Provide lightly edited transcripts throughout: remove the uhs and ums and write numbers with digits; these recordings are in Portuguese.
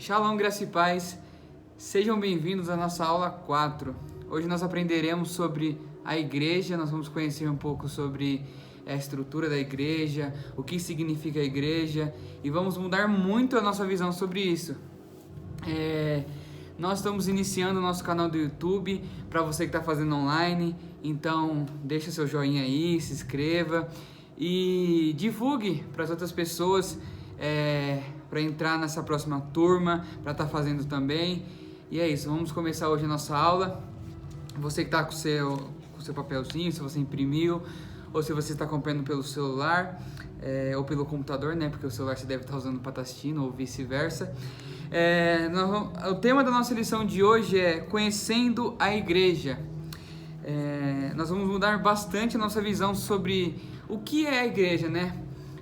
Shalom, graça e paz. Sejam bem-vindos à nossa aula 4. Hoje nós aprenderemos sobre a igreja, nós vamos conhecer um pouco sobre a estrutura da igreja, o que significa a igreja e vamos mudar muito a nossa visão sobre isso. Nós estamos iniciando o nosso canal do YouTube, para você que está fazendo online, então deixa seu joinha aí, se inscreva e divulgue para as outras pessoas, para entrar nessa próxima turma, para estar fazendo também. E é isso, vamos começar hoje a nossa aula. Você que está com o seu papelzinho, se você imprimiu, ou se você está acompanhando pelo celular, ou pelo computador, né? Porque o celular você deve estar usando para estar assistindo, ou vice-versa. O tema da nossa lição de hoje é Conhecendo a Igreja. Nós vamos mudar bastante a nossa visão sobre o que é a igreja, né?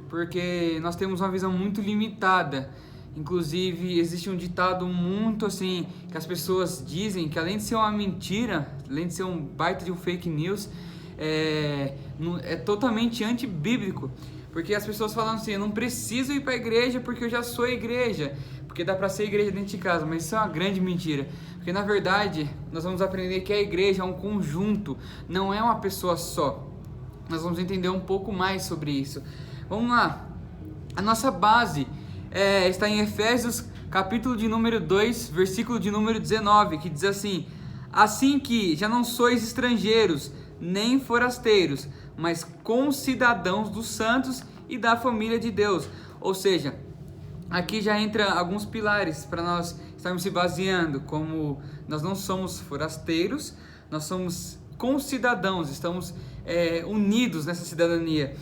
Porque nós temos uma visão muito limitada. Inclusive, existe um ditado muito assim, que as pessoas dizem que além de ser uma mentira, além de ser um baita de um fake news, é totalmente antibíblico. Porque as pessoas falam assim, eu não preciso ir para a igreja porque eu já sou igreja, porque dá para ser igreja dentro de casa, mas isso é uma grande mentira. Porque na verdade, nós vamos aprender que a igreja é um conjunto, não é uma pessoa só. Nós vamos entender um pouco mais sobre isso. Vamos lá, a nossa base está em Efésios, capítulo de número 2, versículo de número 19, que diz assim: assim que já não sois estrangeiros, nem forasteiros, mas concidadãos dos santos e da família de Deus. Ou seja, aqui já entra alguns pilares para nós estarmos se baseando, como nós não somos forasteiros, nós somos concidadãos, estamos unidos nessa cidadania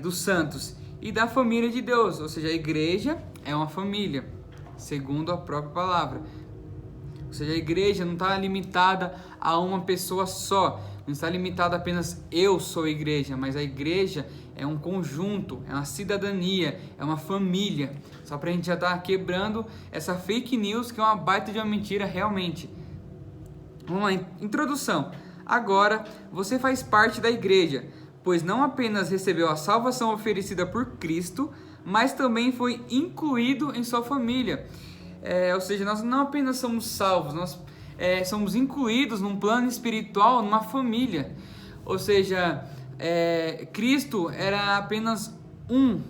dos santos e da família de Deus, ou seja, a igreja é uma família, segundo a própria palavra. Ou seja, a igreja não está limitada a uma pessoa só, não está limitada apenas eu sou a igreja, mas a igreja é um conjunto, é uma cidadania, é uma família. Só para a gente já estar quebrando essa fake news que é uma baita de uma mentira realmente. Vamos lá, introdução. Agora você faz parte da igreja, pois não apenas recebeu a salvação oferecida por Cristo, mas também foi incluído em sua família. Ou seja, nós não apenas somos salvos, nós somos incluídos num plano espiritual, numa família. Ou seja, Cristo era apenas um,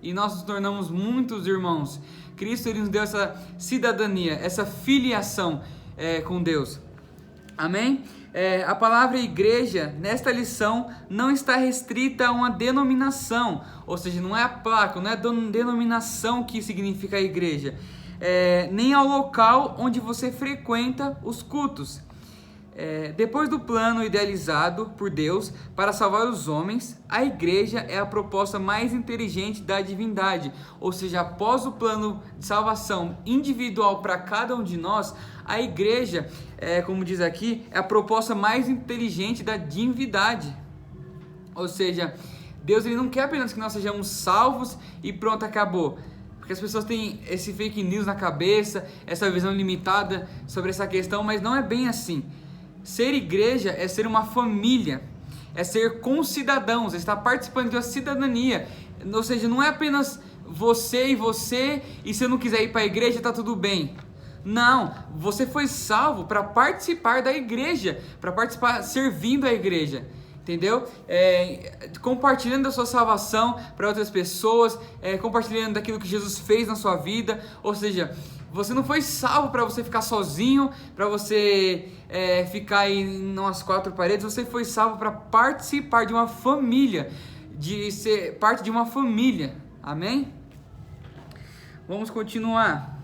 e nós nos tornamos muitos irmãos. Cristo ele nos deu essa cidadania, essa filiação com Deus. Amém? A palavra igreja, nesta lição, não está restrita a uma denominação, ou seja, não é a placa, não é a denominação que significa a igreja, nem ao local onde você frequenta os cultos. Depois do plano idealizado por Deus para salvar os homens, a igreja é a proposta mais inteligente da divindade. Ou seja, após o plano de salvação individual para cada um de nós, a igreja, como diz aqui, é a proposta mais inteligente da divindade. Ou seja, Deus ele não quer apenas que nós sejamos salvos e pronto, acabou. Porque as pessoas têm esse fake news na cabeça, essa visão limitada sobre essa questão, mas não é bem assim. Ser igreja é ser uma família, é ser concidadãos, é estar participando de uma cidadania. Ou seja, não é apenas você, e se eu não quiser ir para a igreja está tudo bem. Não, você foi salvo para participar da igreja, para participar servindo a igreja. Entendeu? Compartilhando a sua salvação para outras pessoas, compartilhando daquilo que Jesus fez na sua vida. Ou seja, você não foi salvo para você ficar sozinho, para você ficar aí nas quatro paredes. Você foi salvo para participar de uma família, de ser parte de uma família. Amém? Vamos continuar.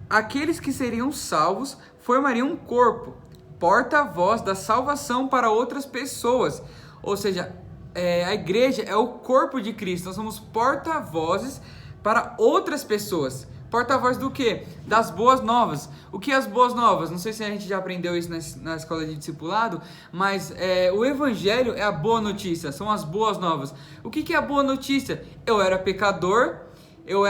Aqueles que seriam salvos formariam um corpo, porta-voz da salvação para outras pessoas. Ou seja, a igreja é o corpo de Cristo. Nós somos porta-vozes para outras pessoas. Porta-voz do quê? Das boas novas. O que é as boas novas? Não sei se a gente já aprendeu isso na escola de discipulado, mas o evangelho é a boa notícia, são as boas novas. O que é a boa notícia? Eu era pecador, eu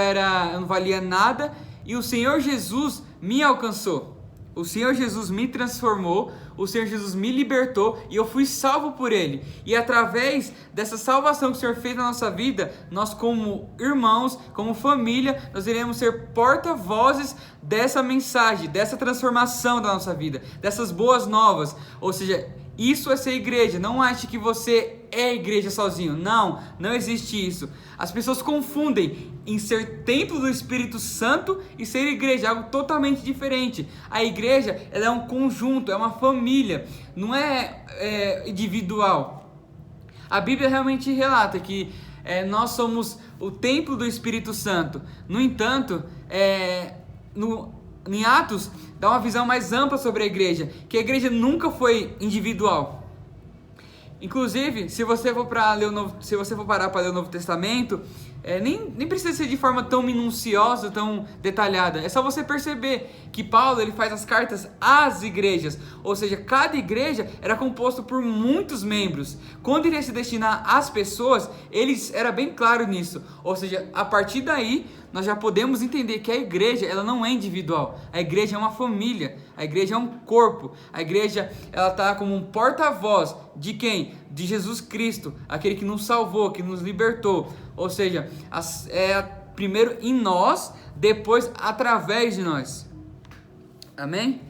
não valia nada e o Senhor Jesus me alcançou. O Senhor Jesus me transformou, o Senhor Jesus me libertou e eu fui salvo por Ele. E através dessa salvação que o Senhor fez na nossa vida, nós como irmãos, como família, nós iremos ser porta-vozes dessa mensagem, dessa transformação da nossa vida, dessas boas novas. Ou seja, isso é ser igreja. Não ache que você é igreja sozinho. Não, não existe isso. As pessoas confundem em ser templo do Espírito Santo e ser igreja, algo totalmente diferente. A igreja, ela é um conjunto, é uma família, não é individual. A Bíblia realmente relata que nós somos o templo do Espírito Santo. No entanto, em Atos, dá uma visão mais ampla sobre a igreja, que a igreja nunca foi individual. Inclusive, se você for parar para ler o Novo Testamento, nem precisa ser de forma tão minuciosa, tão detalhada. É só você perceber que Paulo ele faz as cartas às igrejas, ou seja, cada igreja era composta por muitos membros. Quando iria se destinar às pessoas, era bem claro nisso. Ou seja, a partir daí nós já podemos entender que a igreja ela não é individual. A igreja é uma família, a igreja é um corpo. A igreja ela está como um porta-voz de quem? De Jesus Cristo, aquele que nos salvou, que nos libertou. Ou seja, primeiro em nós, depois através de nós. Amém?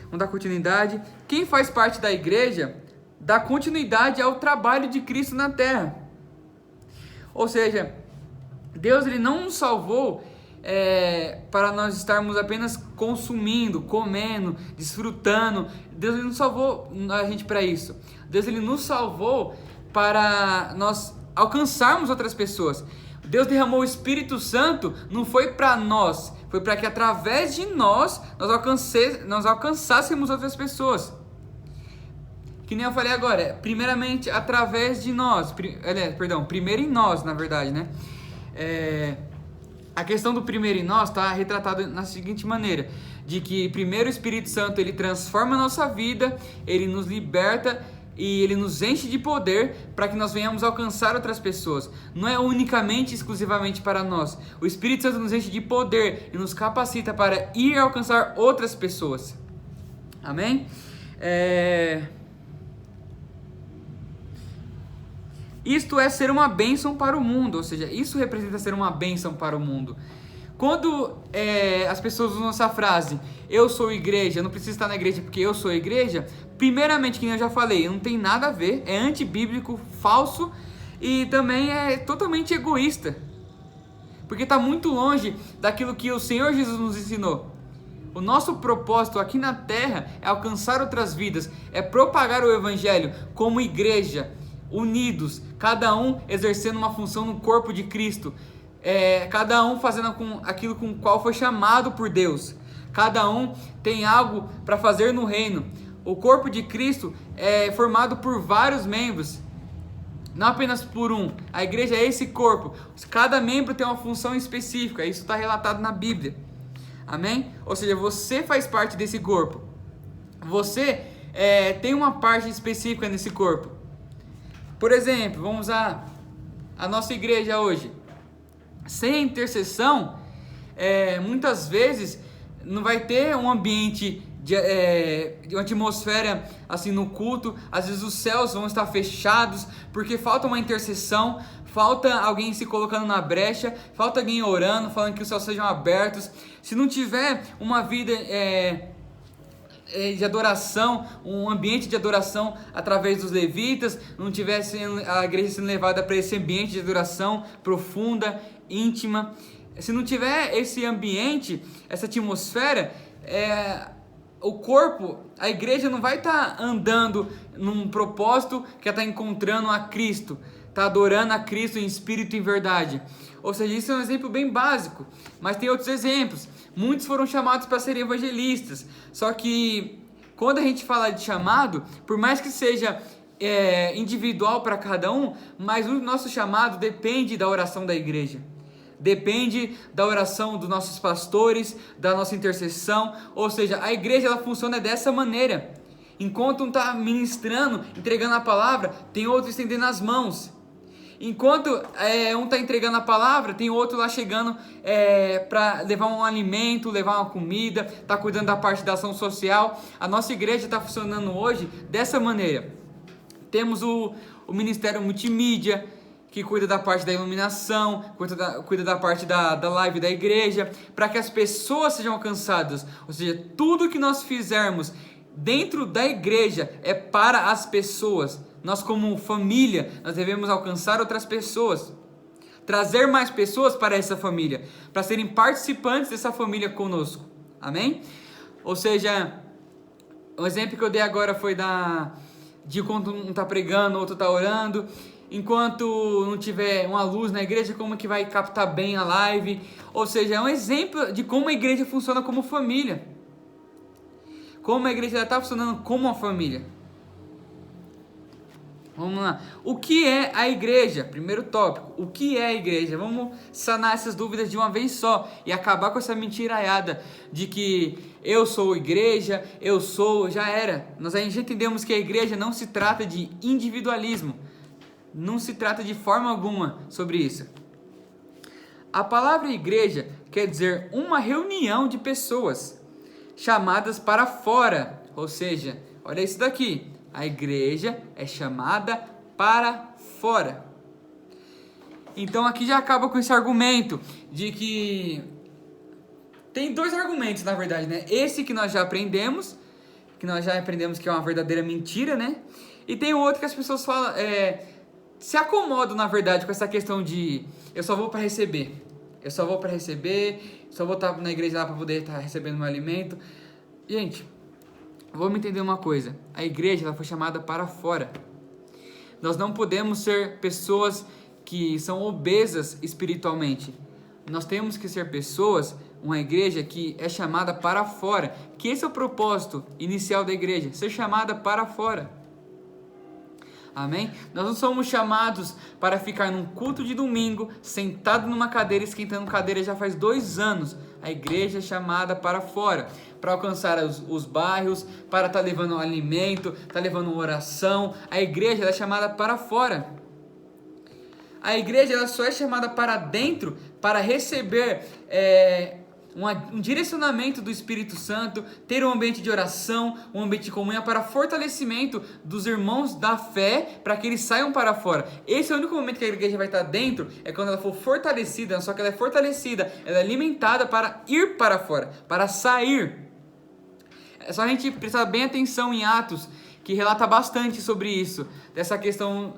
Vamos dar continuidade. Quem faz parte da igreja dá continuidade ao trabalho de Cristo na terra. Ou seja, Deus ele não nos salvou para nós estarmos apenas consumindo, comendo, desfrutando. Deus ele não salvou a gente para isso. Deus ele nos salvou para nós alcançarmos outras pessoas. Deus derramou o Espírito Santo, não foi para nós, foi para que através de nós alcançássemos outras pessoas. Que nem eu falei agora, primeiramente através de nós, primeiro em nós, na verdade, né? A questão do primeiro em nós está retratada na seguinte maneira, de que primeiro o Espírito Santo ele transforma a nossa vida, ele nos liberta e ele nos enche de poder para que nós venhamos alcançar outras pessoas. Não é unicamente, exclusivamente para nós. O Espírito Santo nos enche de poder e nos capacita para ir alcançar outras pessoas. Amém? Isto é ser uma bênção para o mundo, ou seja, isso representa ser uma bênção para o mundo. Quando as pessoas usam essa frase, eu sou igreja, eu não preciso estar na igreja porque eu sou igreja, primeiramente, que eu já falei, não tem nada a ver, é antibíblico, falso e também é totalmente egoísta. Porque está muito longe daquilo que o Senhor Jesus nos ensinou. O nosso propósito aqui na terra é alcançar outras vidas, é propagar o Evangelho como igreja, unidos, cada um exercendo uma função no corpo de Cristo, cada um fazendo aquilo com o qual foi chamado por Deus, cada um tem algo para fazer no reino. O corpo de Cristo é formado por vários membros, não apenas por um. A igreja é esse corpo, cada membro tem uma função específica, isso está relatado na Bíblia. Amém? Ou seja, você faz parte desse corpo, você tem uma parte específica nesse corpo. Por exemplo, vamos a nossa igreja hoje. Sem a intercessão, muitas vezes não vai ter um ambiente de uma atmosfera assim no culto. Às vezes os céus vão estar fechados porque falta uma intercessão, falta alguém se colocando na brecha, falta alguém orando, falando que os céus sejam abertos. Se não tiver uma vida de adoração, um ambiente de adoração através dos levitas, não tivesse a igreja sendo levada para esse ambiente de adoração profunda, íntima, se não tiver esse ambiente, essa atmosfera, o corpo, a igreja não vai estar andando num propósito que é estar encontrando a Cristo, está adorando a Cristo em espírito e em verdade. Ou seja, isso é um exemplo bem básico, mas tem outros exemplos. Muitos foram chamados para serem evangelistas, só que quando a gente fala de chamado, por mais que seja individual para cada um, mas o nosso chamado depende da oração da igreja, depende da oração dos nossos pastores, da nossa intercessão. Ou seja, a igreja ela funciona dessa maneira. Enquanto um está ministrando, entregando a palavra, tem outro estendendo as mãos. Enquanto um está entregando a palavra, tem outro lá chegando para levar um alimento, levar uma comida, está cuidando da parte da ação social. A nossa igreja está funcionando hoje dessa maneira. Temos o Ministério Multimídia, que cuida da parte da iluminação, cuida da parte da live da igreja, para que as pessoas sejam alcançadas. Ou seja, tudo que nós fizermos dentro da igreja é para as pessoas. Nós, como família, nós devemos alcançar outras pessoas, trazer mais pessoas para essa família, para serem participantes dessa família conosco. Amém? Ou seja, o exemplo que eu dei agora foi de quando um está pregando, outro está orando. Enquanto não tiver uma luz na igreja, como que vai captar bem a live? Ou seja, é um exemplo de como a igreja funciona como família. Como a igreja está funcionando como uma família. Vamos lá. O que é a igreja? Primeiro tópico. O que é a igreja? Vamos sanar essas dúvidas de uma vez só e acabar com essa mentiraiada de que eu sou igreja, já era. Nós já entendemos que a igreja não se trata de individualismo. Não se trata de forma alguma sobre isso. A palavra igreja quer dizer uma reunião de pessoas chamadas para fora. Ou seja, olha isso daqui. A igreja é chamada para fora. Então aqui já acaba com esse argumento de que... Tem dois argumentos, na verdade, né? Esse que nós já aprendemos que é uma verdadeira mentira, né? E tem outro que as pessoas falam... se acomodam, na verdade, com essa questão de eu só vou para receber, só vou estar na igreja lá para poder estar recebendo meu alimento. Gente, vamos entender uma coisa, a igreja ela foi chamada para fora. Nós não podemos ser pessoas que são obesas espiritualmente. Nós temos que ser pessoas, uma igreja que é chamada para fora, que esse é o propósito inicial da igreja, ser chamada para fora. Amém? Nós não somos chamados para ficar num culto de domingo, sentado numa cadeira, esquentando cadeira já faz 2 anos. A igreja é chamada para fora, para alcançar os bairros, para estar levando alimento, estar levando oração. A igreja é chamada para fora. A igreja ela só é chamada para dentro para receber um direcionamento do Espírito Santo, ter um ambiente de oração, um ambiente de comunhão para fortalecimento dos irmãos da fé, para que eles saiam para fora. Esse é o único momento que a igreja vai estar dentro, é quando ela for fortalecida, só que ela é fortalecida, ela é alimentada para ir para fora, para sair. É só a gente prestar bem atenção em Atos, que relata bastante sobre isso, dessa questão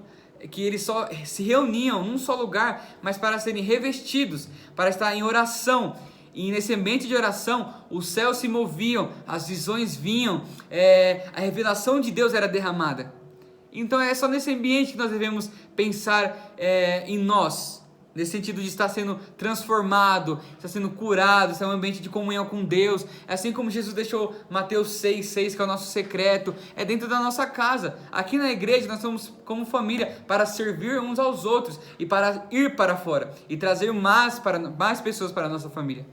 que eles só se reuniam num só lugar, mas para serem revestidos, para estar em oração. E nesse ambiente de oração, os céus se moviam, as visões vinham, a revelação de Deus era derramada. Então é só nesse ambiente que nós devemos pensar em nós, nesse sentido de estar sendo transformado, estar sendo curado, estar em um ambiente de comunhão com Deus. É assim como Jesus deixou Mateus 6,6, que é o nosso secreto, é dentro da nossa casa. Aqui na igreja nós somos como família para servir uns aos outros e para ir para fora e trazer mais pessoas para a nossa família.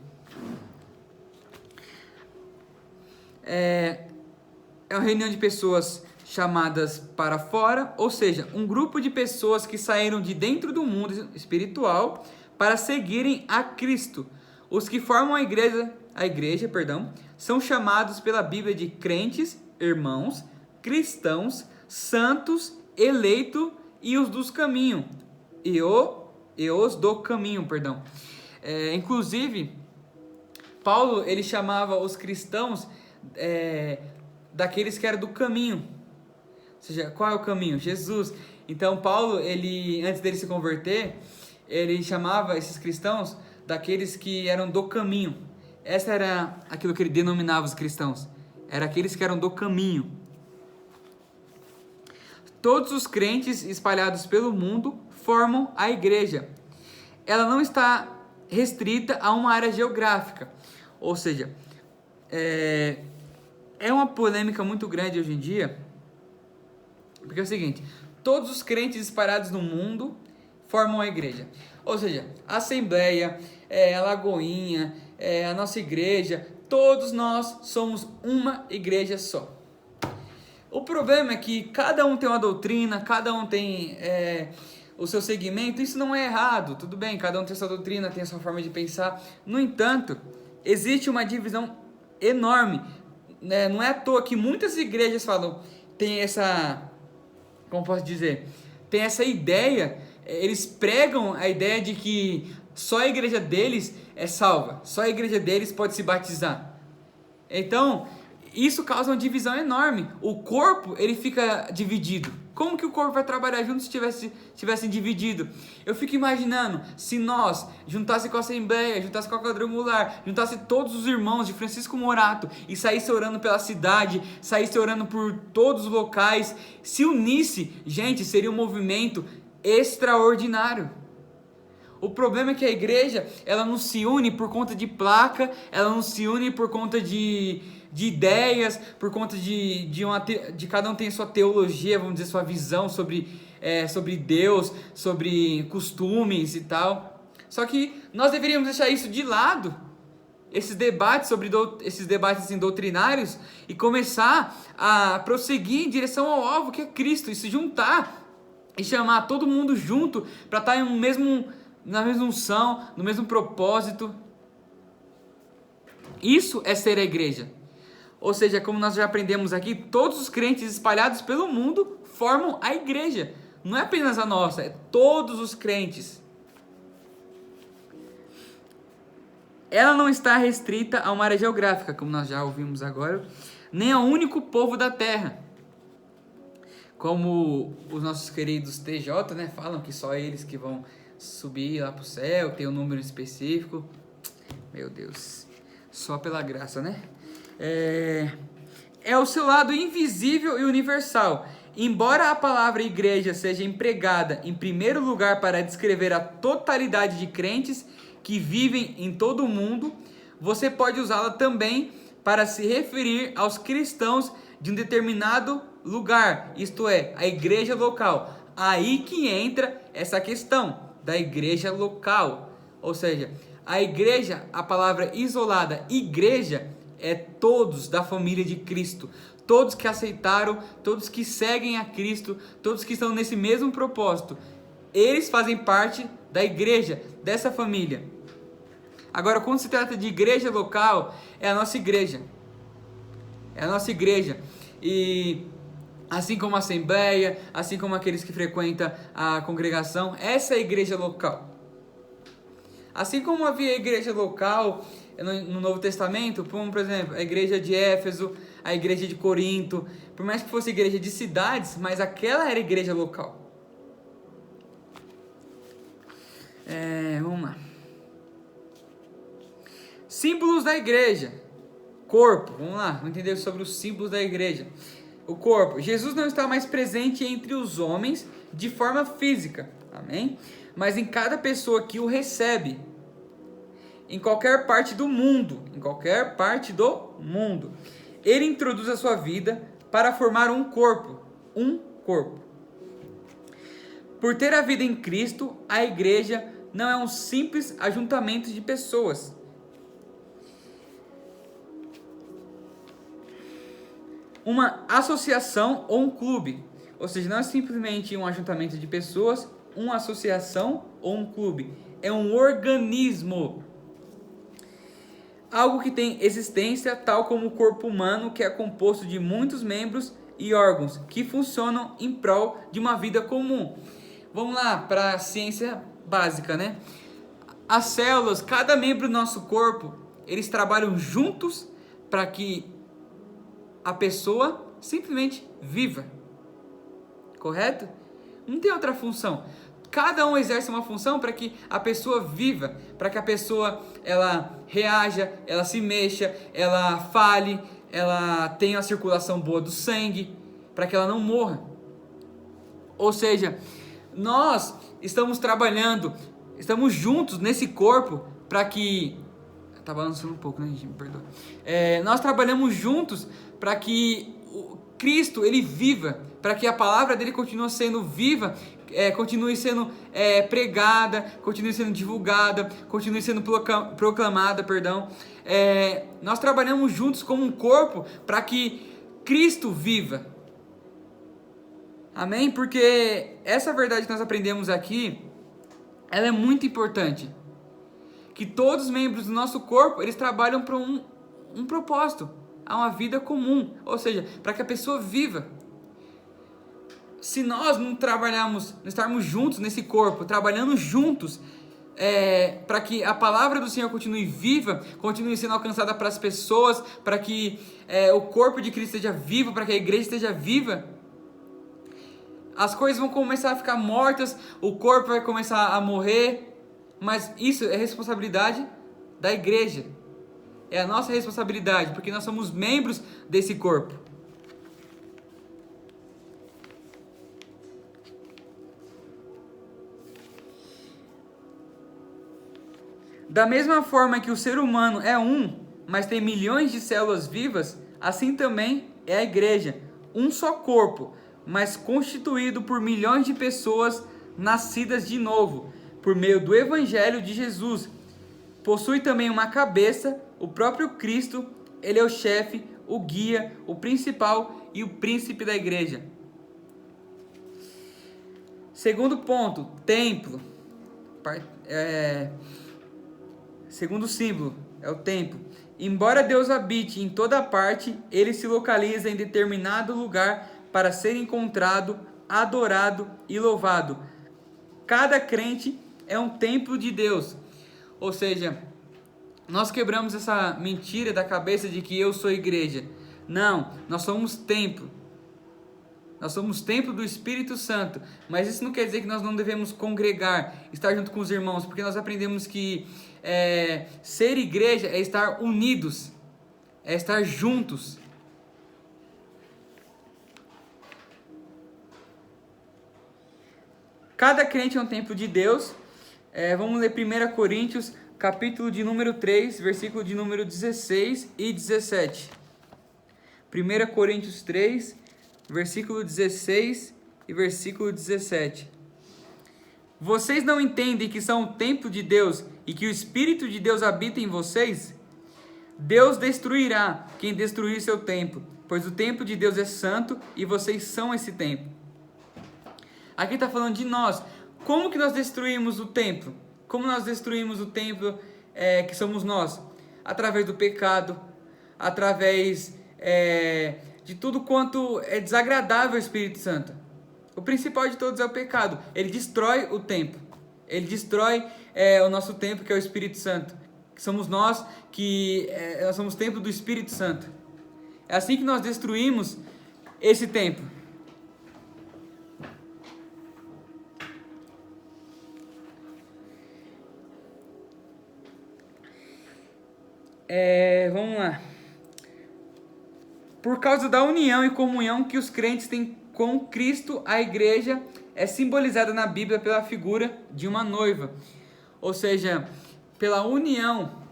É uma reunião de pessoas chamadas para fora, ou seja, um grupo de pessoas que saíram de dentro do mundo espiritual para seguirem a Cristo. Os que formam a igreja, são chamados pela Bíblia de crentes, irmãos, cristãos, santos, eleito e os dos caminho. Inclusive, Paulo ele chamava os cristãos daqueles que eram do caminho. Ou seja, qual é o caminho? Jesus. Então Paulo, antes dele se converter, ele chamava esses cristãos daqueles que eram do caminho. Essa era aquilo que ele denominava os cristãos. Era aqueles que eram do caminho. Todos os crentes espalhados pelo mundo formam a igreja. Ela não está restrita a uma área geográfica. Ou seja, é uma polêmica muito grande hoje em dia, porque é o seguinte: todos os crentes espalhados no mundo formam a igreja. Ou seja, a Assembleia, a Lagoinha, a nossa igreja, todos nós somos uma igreja só. O problema é que cada um tem uma doutrina, cada um tem o seu segmento, isso não é errado, tudo bem, cada um tem sua doutrina, tem a sua forma de pensar. No entanto, existe uma divisão enorme, né? Não é à toa que muitas igrejas falam, tem essa, como posso dizer, tem essa ideia, eles pregam a ideia de que só a igreja deles é salva, só a igreja deles pode se batizar. Então, isso causa uma divisão enorme. O corpo, ele fica dividido. Como que o corpo vai trabalhar junto se tivessem dividido? Eu fico imaginando, se nós juntasse com a Assembleia, juntasse com a Quadrangular, juntasse todos os irmãos de Francisco Morato e saísse orando pela cidade, saísse orando por todos os locais, se unisse, gente, seria um movimento extraordinário. O problema é que a igreja, ela não se une por conta de placa, ela não se une por conta de ideias, por conta de cada um tem sua teologia, vamos dizer, sua visão sobre Deus, sobre costumes e tal. Só que nós deveríamos deixar isso de lado, esses debates assim, doutrinários, e começar a prosseguir em direção ao alvo que é Cristo, e se juntar e chamar todo mundo junto para estar na mesma unção, no mesmo propósito. Isso é ser a igreja. Ou seja, como nós já aprendemos aqui, todos os crentes espalhados pelo mundo formam a igreja. Não é apenas a nossa, é todos os crentes. Ela não está restrita a uma área geográfica, como nós já ouvimos agora, nem ao único povo da terra. Como os nossos queridos TJ, né, falam que só eles que vão subir lá para o céu, tem um número específico. Meu Deus, só pela graça, né? É o seu lado invisível e universal. Embora a palavra igreja seja empregada em primeiro lugar para descrever a totalidade de crentes que vivem em todo o mundo, você pode usá-la também para se referir aos cristãos de um determinado lugar, isto é, a igreja local. Aí que entra essa questão da igreja local, ou seja, a igreja, a palavra isolada, igreja, é todos da família de Cristo, todos que aceitaram, todos que seguem a Cristo, todos que estão nesse mesmo propósito, eles fazem parte da igreja, dessa família. Agora, quando se trata de igreja local, é a nossa igreja, e assim como a Assembleia, assim como aqueles que frequentam a congregação, essa é a igreja local. Assim como havia a igreja local no Novo Testamento, como por exemplo a igreja de Éfeso, a igreja de Corinto, por mais que fosse igreja de cidades, mas aquela era a igreja local. Vamos lá. Símbolos da igreja. Corpo, vamos lá, vamos entender sobre os símbolos da igreja. O corpo. Jesus não está mais presente entre os homens de forma física, amém? Mas em cada pessoa que o recebe, em qualquer parte do mundo, ele introduz a sua vida para formar um corpo. Por ter a vida em Cristo, a igreja não é um simples ajuntamento de pessoas. Uma associação ou um clube, ou seja, não é simplesmente um ajuntamento de pessoas, uma associação ou um clube, é um organismo, algo que tem existência, tal como o corpo humano, que é composto de muitos membros e órgãos que funcionam em prol de uma vida comum. Vamos lá para a ciência básica, né? As células, cada membro do nosso corpo, eles trabalham juntos para que a pessoa simplesmente viva, correto? Não tem outra função. Cada um exerce uma função para que a pessoa viva, para que a pessoa ela reaja, ela se mexa, ela fale, ela tenha a circulação boa do sangue, para que ela não morra. Ou seja, nós estamos trabalhando, estamos juntos nesse corpo para que... Tá balançando um pouco, né, gente? Me perdoa. Nós trabalhamos juntos para que o Cristo, ele viva, para que a palavra dele continue sendo viva, continue sendo pregada, continue sendo divulgada, continue sendo proclamada, perdão. Nós trabalhamos juntos como um corpo para que Cristo viva. Amém? Porque essa verdade que nós aprendemos aqui, ela é muito importante. Que todos os membros do nosso corpo, eles trabalham para um propósito, a uma vida comum, ou seja, para que a pessoa viva. Se nós não trabalharmos, não estarmos juntos nesse corpo, trabalhando juntos, para que a palavra do Senhor continue viva, continue sendo alcançada para as pessoas, para que o corpo de Cristo esteja vivo, para que a igreja esteja viva, as coisas vão começar a ficar mortas, o corpo vai começar a morrer, mas isso é responsabilidade da igreja, é a nossa responsabilidade, porque nós somos membros desse corpo. Da mesma forma que o ser humano é um, mas tem milhões de células vivas, assim também é a igreja, um só corpo, mas constituído por milhões de pessoas nascidas de novo, por meio do Evangelho de Jesus. Possui também uma cabeça, o próprio Cristo, ele é o chefe, o guia, o principal e o príncipe da igreja. Segundo ponto, templo. Segundo símbolo, é o templo. Embora Deus habite em toda parte, ele se localiza em determinado lugar para ser encontrado, adorado e louvado. Cada crente é um templo de Deus. Ou seja, nós quebramos essa mentira da cabeça de que eu sou igreja. Não, nós somos templo. Nós somos templo do Espírito Santo. Mas isso não quer dizer que nós não devemos congregar, estar junto com os irmãos, porque nós aprendemos que ser igreja é estar unidos, é estar juntos. Cada crente é um templo de Deus. Vamos ler 1 Coríntios, capítulo de número 3, versículo de número 16 e 17. 1 Coríntios 3, versículo 16 e versículo 17. Vocês não entendem que são o templo de Deus e que o Espírito de Deus habita em vocês? Deus destruirá quem destruir seu templo, pois o templo de Deus é santo e vocês são esse templo. Aqui está falando de nós. Como que nós destruímos o templo? Como nós destruímos o templo que somos nós? Através do pecado, através de tudo quanto é desagradável ao Espírito Santo. O principal de todos é o pecado. Ele destrói o templo. Ele destrói o nosso templo, que é o Espírito Santo. Que somos nós, nós somos templo do Espírito Santo. É assim que nós destruímos esse templo. Vamos lá. Por causa da união e comunhão que os crentes têm com Cristo, a igreja é simbolizada na Bíblia pela figura de uma noiva. Ou seja, pela união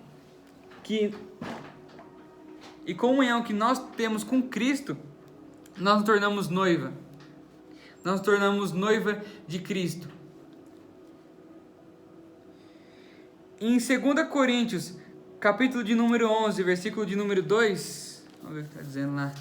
e comunhão que nós temos com Cristo, nós nos tornamos noiva. Nós nos tornamos noiva de Cristo. Em 2 Coríntios, capítulo de número 11, versículo de número 2, vamos ver o que está dizendo lá.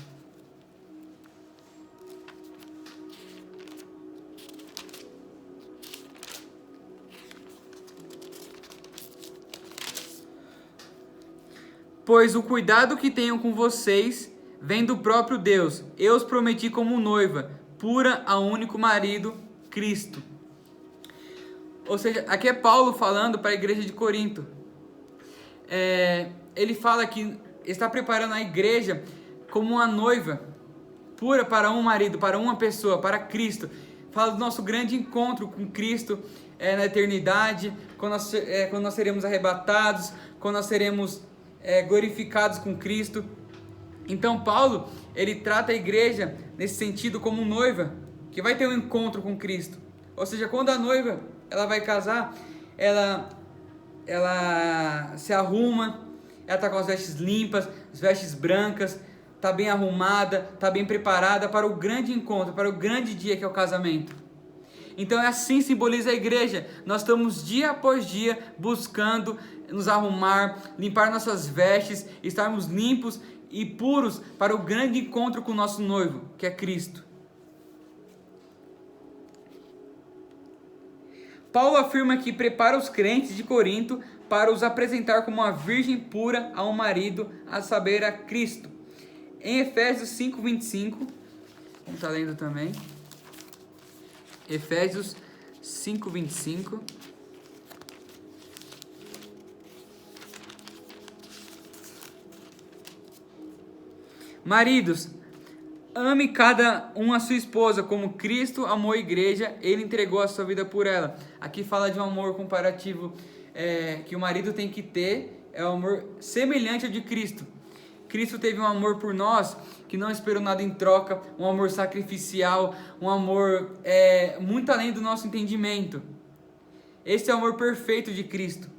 Pois o cuidado que tenho com vocês vem do próprio Deus. Eu os prometi como noiva, pura ao único marido, Cristo. Ou seja, aqui é Paulo falando para a igreja de Corinto. Ele fala que está preparando a igreja como uma noiva pura para um marido, para uma pessoa, para Cristo. Fala do nosso grande encontro com Cristo na eternidade, quando nós seremos arrebatados, quando nós seremos glorificados com Cristo. Então Paulo, ele trata a igreja nesse sentido como noiva, que vai ter um encontro com Cristo. Ou seja, quando a noiva ela vai casar, ela se arruma, ela está com as vestes limpas, as vestes brancas, está bem arrumada, está bem preparada para o grande encontro, para o grande dia que é o casamento. Então assim simboliza a igreja. Nós estamos dia após dia buscando nos arrumar, limpar nossas vestes, estarmos limpos e puros para o grande encontro com o nosso noivo, que é Cristo. Paulo afirma que prepara os crentes de Corinto para os apresentar como uma virgem pura a um marido, a saber, a Cristo. Em Efésios 5:25, vamos estar lendo também. Efésios 5:25. Maridos, ame cada um a sua esposa, como Cristo amou a igreja, ele entregou a sua vida por ela. Aqui fala de um amor comparativo que o marido tem que ter, é um amor semelhante ao de Cristo. Cristo teve um amor por nós que não esperou nada em troca, um amor sacrificial, um amor muito além do nosso entendimento. Esse é o amor perfeito de Cristo.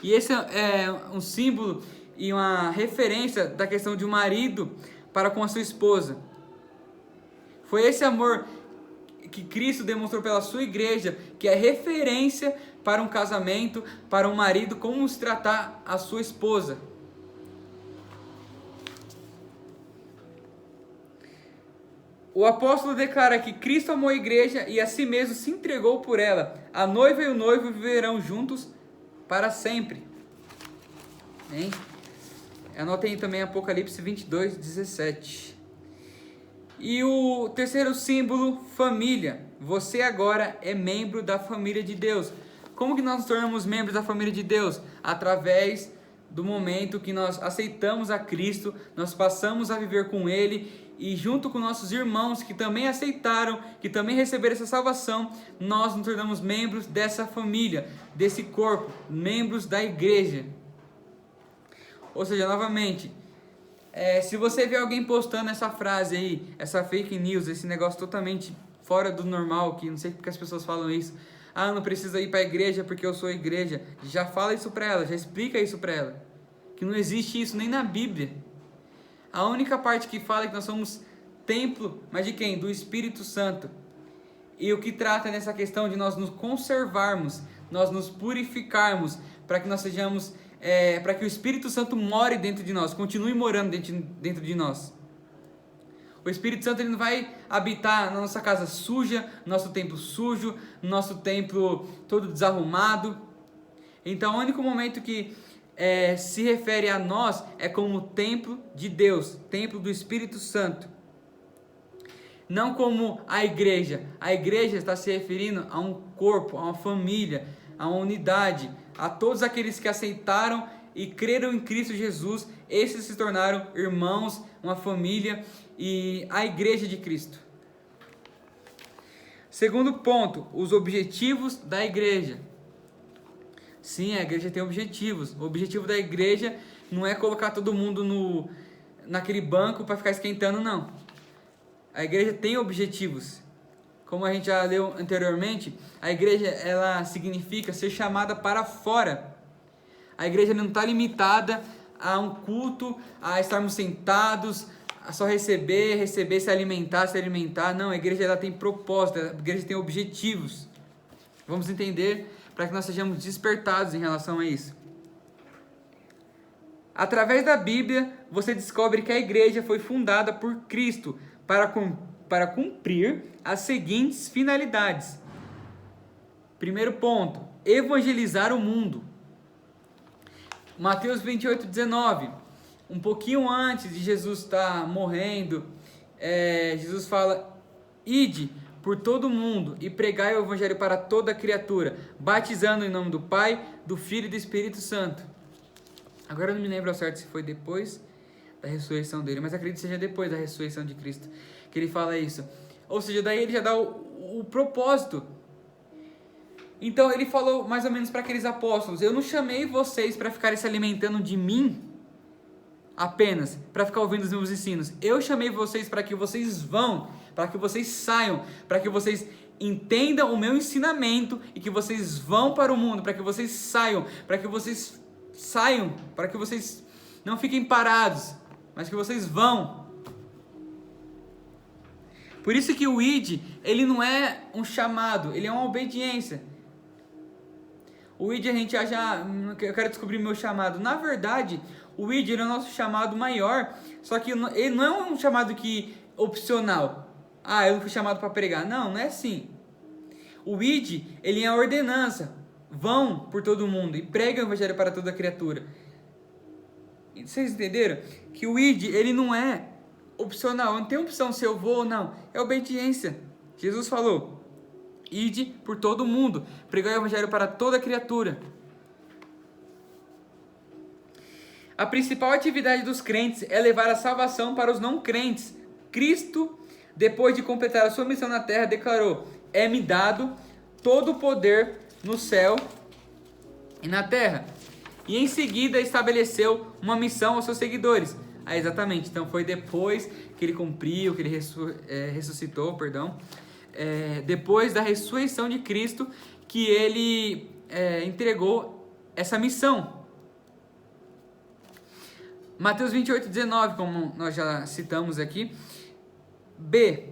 E esse é um símbolo e uma referência da questão de um marido para com a sua esposa. Foi esse amor que Cristo demonstrou pela sua igreja, que é referência para um casamento, para um marido, como se tratar a sua esposa. O apóstolo declara que Cristo amou a igreja e a si mesmo se entregou por ela. A noiva e o noivo viverão juntos para sempre. Hein? Anotem também Apocalipse 22:17. E o terceiro símbolo, família. Você agora é membro da família de Deus. Como que nós nos tornamos membros da família de Deus? Através do momento que nós aceitamos a Cristo, nós passamos a viver com Ele e junto com nossos irmãos que também aceitaram, que também receberam essa salvação, nós nos tornamos membros dessa família, desse corpo, membros da igreja. Ou seja, novamente, se você vê alguém postando essa frase aí, essa fake news, esse negócio totalmente fora do normal, que não sei porque as pessoas falam isso, eu não preciso ir para a igreja porque eu sou a igreja, já fala isso para ela, já explica isso para ela, que não existe isso nem na Bíblia. A única parte que fala é que nós somos templo, mas de quem? Do Espírito Santo. E o que trata nessa questão de nós nos conservarmos, nós nos purificarmos, para que nós sejamos, para que o Espírito Santo more dentro de nós, continue morando dentro de nós. O Espírito Santo ele não vai habitar na nossa casa suja, nosso templo sujo, nosso templo todo desarrumado. Então o único momento que se refere a nós é como templo de Deus, templo do Espírito Santo. Não como a igreja. A igreja está se referindo a um corpo, a uma família, a uma unidade, a todos aqueles que aceitaram e creram em Cristo Jesus. Esses se tornaram irmãos, uma família e a igreja de Cristo. Segundo ponto, os objetivos da igreja. Sim, a igreja tem objetivos. O objetivo da igreja não é colocar todo mundo naquele banco para ficar esquentando, não. A igreja tem objetivos. Como a gente já leu anteriormente, a igreja ela significa ser chamada para fora. A igreja não está limitada a um culto, a estarmos sentados, a só receber, se alimentar. Não, a igreja ela tem propósito, a igreja tem objetivos. Vamos entender para que nós sejamos despertados em relação a isso. Através da Bíblia, você descobre que a igreja foi fundada por Cristo para cumprir as seguintes finalidades. Primeiro ponto, evangelizar o mundo. Mateus 28:19, um pouquinho antes de Jesus estar morrendo, Jesus fala: ide por todo o mundo e pregai o evangelho para toda criatura, batizando em nome do Pai, do Filho e do Espírito Santo. Agora eu não me lembro ao certo se foi depois da ressurreição dele, mas acredito que seja depois da ressurreição de Cristo que ele fala isso. Ou seja, daí ele já dá o propósito. Então ele falou mais ou menos para aqueles apóstolos: eu não chamei vocês para ficarem se alimentando de mim apenas, para ficar ouvindo os meus ensinos. Eu chamei vocês para que vocês vão, para que vocês saiam, para que vocês entendam o meu ensinamento e que vocês vão para o mundo, para que vocês saiam, para que vocês não fiquem parados, mas que vocês vão. Por isso que o id, ele não é um chamado, ele é uma obediência. O id a gente eu quero descobrir meu chamado. Na verdade, o id é o nosso chamado maior, só que ele não é um chamado opcional. Eu não fui chamado para pregar. Não é assim. O id, ele é a ordenança. Vão por todo mundo e pregam o evangelho para toda criatura. Vocês entenderam? Que o id, ele não é opcional. Não tem opção se eu vou ou não. É obediência. Jesus falou: ide por todo mundo, pregai o evangelho para toda criatura. A principal atividade dos crentes é levar a salvação para os não crentes. Cristo, depois de completar a sua missão na terra, declarou: é-me dado todo o poder no céu e na terra. E em seguida estabeleceu uma missão aos seus seguidores. Exatamente, então foi depois que ele cumpriu, que ele ressuscitou, depois da ressurreição de Cristo, que ele entregou essa missão. Mateus 28:19, como nós já citamos aqui.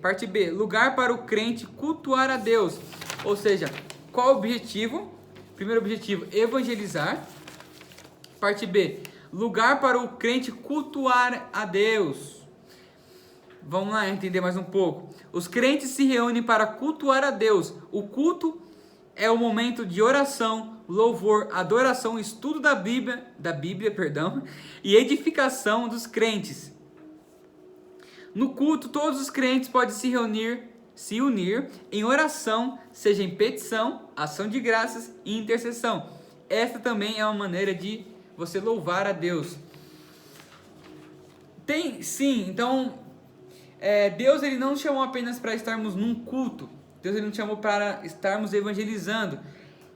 Parte B, lugar para o crente cultuar a Deus. Ou seja, qual o objetivo? Primeiro objetivo, evangelizar. Parte B, lugar para o crente cultuar a Deus. Vamos lá entender mais um pouco. Os crentes se reúnem para cultuar a Deus. O culto é o momento de oração, louvor, adoração, estudo da Bíblia, e edificação dos crentes. No culto, todos os crentes podem se unir em oração, seja em petição, ação de graças e intercessão. Esta também é uma maneira de você louvar a Deus. Então, Deus ele não nos chamou apenas para estarmos num culto. Deus ele nos chamou para estarmos evangelizando.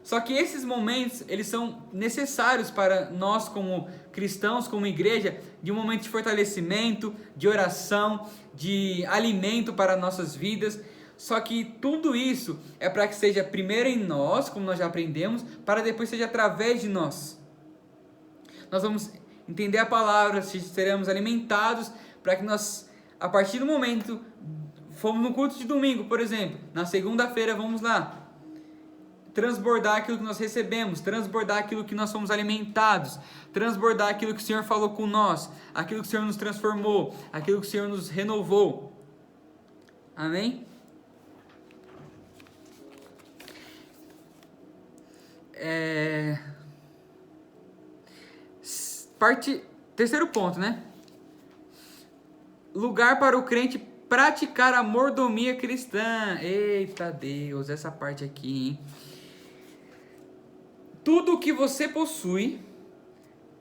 Só que esses momentos, eles são necessários para nós como cristãos, como igreja, de um momento de fortalecimento, de oração, de alimento para nossas vidas. Só que tudo isso é para que seja primeiro em nós, como nós já aprendemos, para depois seja através de nós. Nós vamos entender a palavra, seremos alimentados para que nós, a partir do momento, fomos no culto de domingo, por exemplo, na segunda-feira vamos lá, transbordar aquilo que nós recebemos, transbordar aquilo que nós fomos alimentados, transbordar aquilo que o Senhor falou com nós, aquilo que o Senhor nos transformou, aquilo que o Senhor nos renovou. Amém? Terceiro ponto, né? Lugar para o crente praticar a mordomia cristã. Eita Deus, essa parte aqui, hein? Tudo o que você possui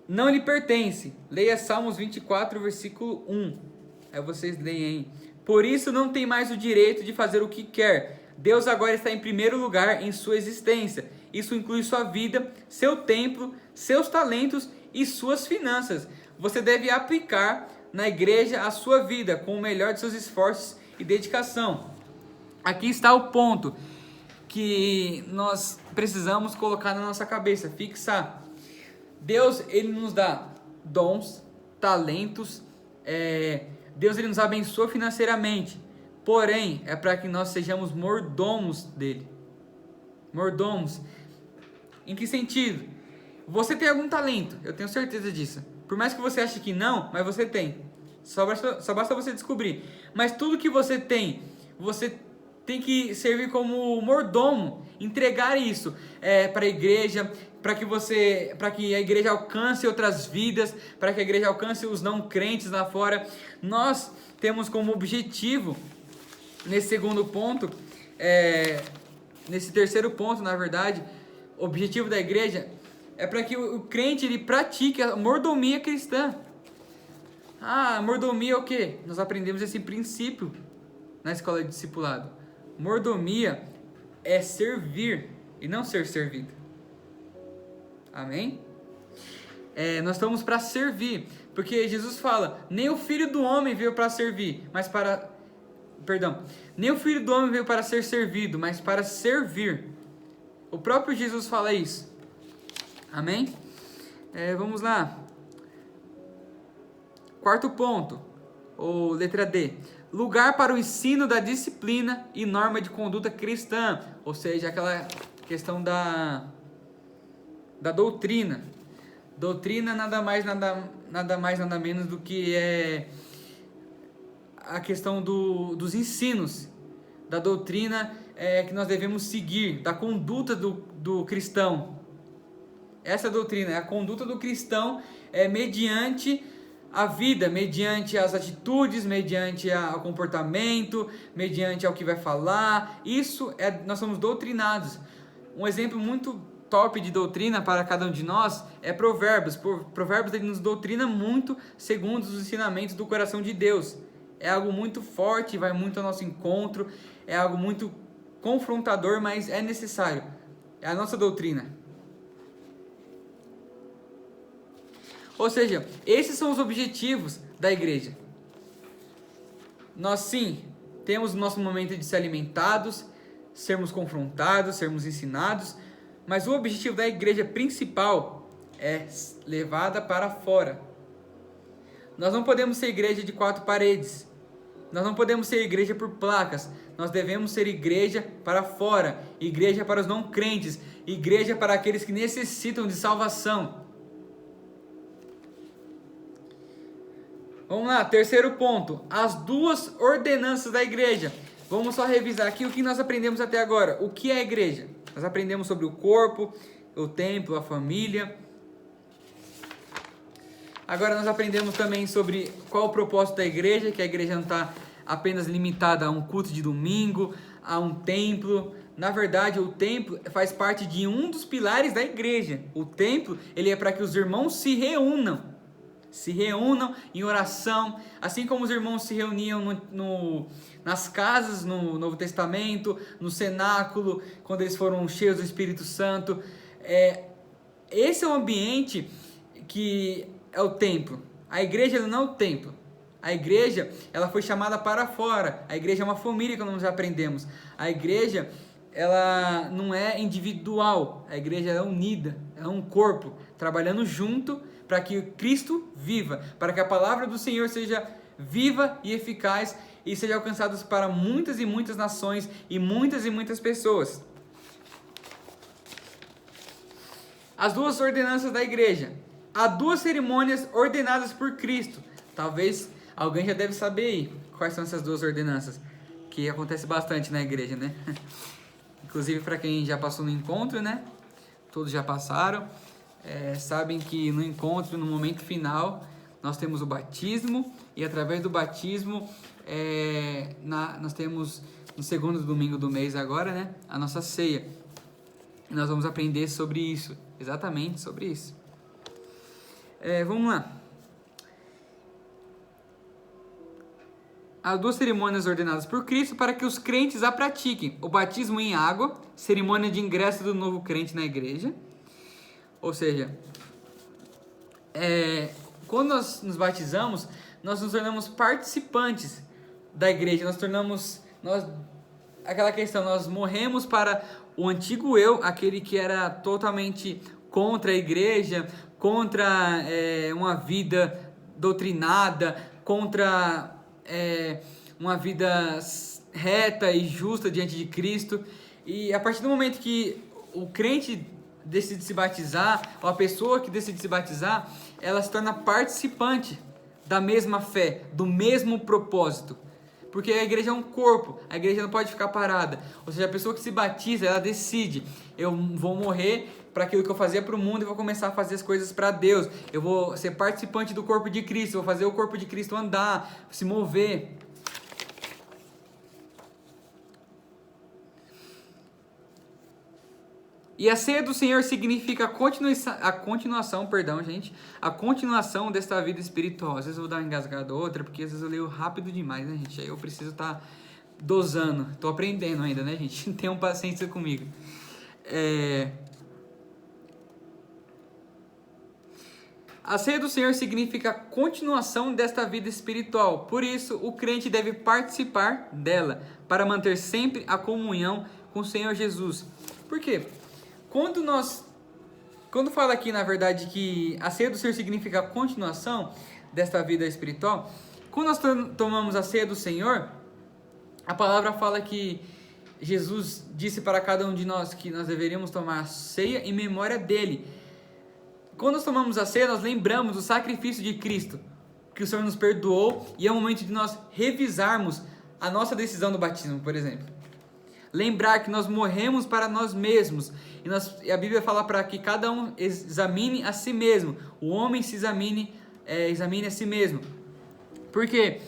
não lhe pertence. Leia Salmos 24, versículo 1. Aí vocês leem aí. Por isso não tem mais o direito de fazer o que quer. Deus agora está em primeiro lugar em sua existência. Isso inclui sua vida, seu templo, seus talentos e suas finanças. Você deve aplicar na igreja a sua vida com o melhor de seus esforços e dedicação. Aqui está o ponto que nós precisamos colocar na nossa cabeça, fixar. Deus, ele nos dá dons, talentos, Deus ele nos abençoa financeiramente, porém, é para que nós sejamos mordomos dele. Mordomos. Em que sentido? Você tem algum talento, eu tenho certeza disso. Por mais que você ache que não, mas você tem. Só basta você descobrir. Mas tudo que você tem tem que servir como mordomo, entregar isso para a igreja, para que a igreja alcance outras vidas, para que a igreja alcance os não crentes lá fora. Nós temos como objetivo, nesse segundo ponto, nesse terceiro ponto, na verdade, o objetivo da igreja é para que o crente ele pratique a mordomia cristã. A mordomia é o quê? Nós aprendemos esse princípio na escola de discipulado. Mordomia é servir e não ser servido. Amém? Nós estamos para servir, porque Jesus fala, nem o Filho do Homem veio para servir, nem o Filho do Homem veio para ser servido, mas para servir. O próprio Jesus fala isso. Amém? Vamos lá. Quarto ponto, ou letra D. Lugar para o ensino da disciplina e norma de conduta cristã. Ou seja, aquela questão da doutrina. Doutrina nada mais, nada menos do que a questão dos ensinos. Da doutrina que nós devemos seguir, da conduta do cristão. Essa doutrina é a conduta do cristão mediante a vida, mediante as atitudes, mediante o comportamento, mediante ao que vai falar. Nós somos doutrinados. Um exemplo muito top de doutrina para cada um de nós é Provérbios. Provérbios ele nos doutrina muito segundo os ensinamentos do coração de Deus. É algo muito forte, vai muito ao nosso encontro, é algo muito confrontador, mas é necessário. É a nossa doutrina. Ou seja, esses são os objetivos da igreja. Nós sim, temos o nosso momento de ser alimentados, sermos confrontados, sermos ensinados, mas o objetivo da igreja principal é levada para fora. Nós não podemos ser igreja de 4 paredes. Nós não podemos ser igreja por placas. Nós devemos ser igreja para fora, igreja para os não crentes, igreja para aqueles que necessitam de salvação. Vamos lá, terceiro ponto, as 2 ordenanças da igreja. Vamos só revisar aqui o que nós aprendemos até agora. O que é a igreja? Nós aprendemos sobre o corpo, o templo, a família. Agora nós aprendemos também sobre qual o propósito da igreja, que a igreja não está apenas limitada a um culto de domingo, a um templo. Na verdade, o templo faz parte de um dos pilares da igreja. O templo, ele é para que os irmãos se reúnam em oração, assim como os irmãos se reuniam nas casas no Novo Testamento, no cenáculo, quando eles foram cheios do Espírito Santo. Esse é o ambiente que é o templo. A igreja não é o templo. A igreja, ela foi chamada para fora. A igreja é uma família, como nós já aprendemos. A igreja, ela não é individual. A igreja é unida, é um corpo, trabalhando junto para que Cristo viva, para que a palavra do Senhor seja viva e eficaz e seja alcançada para muitas e muitas nações e muitas pessoas. As 2 ordenanças da igreja. Há 2 cerimônias ordenadas por Cristo. Talvez alguém já deve saber aí quais são essas 2 ordenanças, que acontece bastante na igreja, né? Inclusive para quem já passou no encontro, né? Todos já passaram. Sabem que no encontro, no momento final, nós temos o batismo, e através do batismo nós temos no segundo domingo do mês agora, né, a nossa ceia. E nós vamos aprender sobre isso, exatamente sobre isso. Vamos lá. As 2 cerimônias ordenadas por Cristo para que os crentes a pratiquem: o batismo em água, cerimônia de ingresso do novo crente na igreja. Ou seja, quando nós nos batizamos, nós nos tornamos participantes da igreja. Aquela questão, nós morremos para o antigo eu, aquele que era totalmente contra a igreja, contra uma vida doutrinada, contra uma vida reta e justa diante de Cristo. E a partir do momento que o crente decide se batizar, ou a pessoa que decide se batizar, ela se torna participante da mesma fé, do mesmo propósito. Porque a igreja é um corpo, a igreja não pode ficar parada. Ou seja, a pessoa que se batiza, ela decide: eu vou morrer para aquilo que eu fazia para o mundo e vou começar a fazer as coisas para Deus. Eu vou ser participante do corpo de Cristo, vou fazer o corpo de Cristo andar, se mover. E a ceia do Senhor significa a continuação desta vida espiritual. Às vezes eu vou dar uma engasgada ou outra, porque às vezes eu leio rápido demais, né, gente? Aí eu preciso estar dosando. Estou aprendendo ainda, né, gente? Tenham paciência comigo. A ceia do Senhor significa a continuação desta vida espiritual. Por isso, o crente deve participar dela, para manter sempre a comunhão com o Senhor Jesus. Por quê? Quando fala aqui, na verdade, que a ceia do Senhor significa a continuação desta vida espiritual, quando nós tomamos a ceia do Senhor, a palavra fala que Jesus disse para cada um de nós que nós deveríamos tomar a ceia em memória dele. Quando nós tomamos a ceia, nós lembramos do sacrifício de Cristo, que o Senhor nos perdoou, e é o momento de nós revisarmos a nossa decisão do batismo, por exemplo. lembrar que nós morremos para nós mesmos. E a Bíblia fala para que cada um examine a si mesmo. O homem se examine a si mesmo. Porque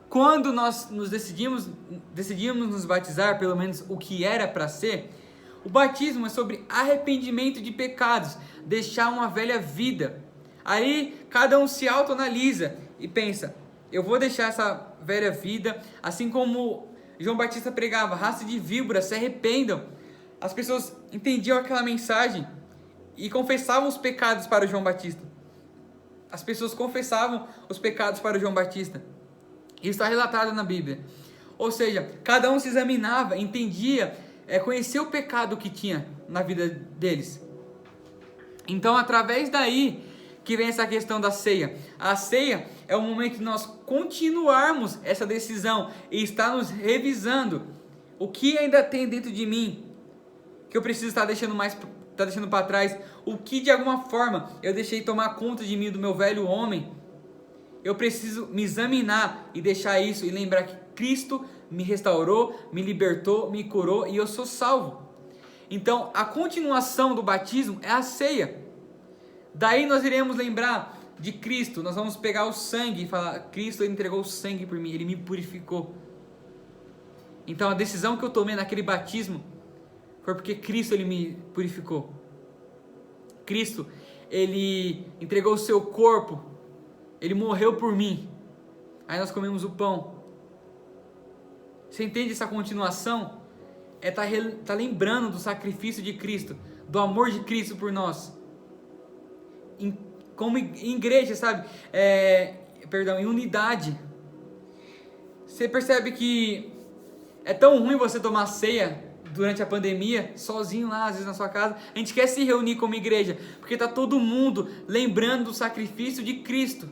quando nós decidimos nos batizar, pelo menos o que era para ser, o batismo é sobre arrependimento de pecados, deixar uma velha vida. Aí cada um se autoanalisa e pensa: eu vou deixar essa velha vida, assim como João Batista pregava, raça de víboras, se arrependam. As pessoas entendiam aquela mensagem e confessavam os pecados para o João Batista. As pessoas confessavam os pecados para o João Batista. Isso está relatado na Bíblia. Ou seja, cada um se examinava, entendia, conhecia o pecado que tinha na vida deles. Então, através daí que vem essa questão da ceia. A ceia é o momento de nós continuarmos essa decisão e estar nos revisando. O que ainda tem dentro de mim que eu preciso estar deixando para trás? O que de alguma forma eu deixei tomar conta de mim, do meu velho homem? Eu preciso me examinar e deixar isso e lembrar que Cristo me restaurou, me libertou, me curou e eu sou salvo. Então, a continuação do batismo é a ceia. Daí nós iremos lembrar de Cristo, nós vamos pegar o sangue e falar: Cristo entregou o sangue por mim, Ele me purificou. Então a decisão que eu tomei naquele batismo foi porque Cristo Ele me purificou. Cristo, Ele entregou o seu corpo, Ele morreu por mim. Aí nós comemos o pão. Você entende essa continuação? Tá lembrando do sacrifício de Cristo, do amor de Cristo por nós. Como em igreja, sabe? Em unidade. Você percebe que é tão ruim você tomar ceia durante a pandemia, sozinho lá, às vezes na sua casa. A gente quer se reunir como igreja, porque tá todo mundo lembrando do sacrifício de Cristo.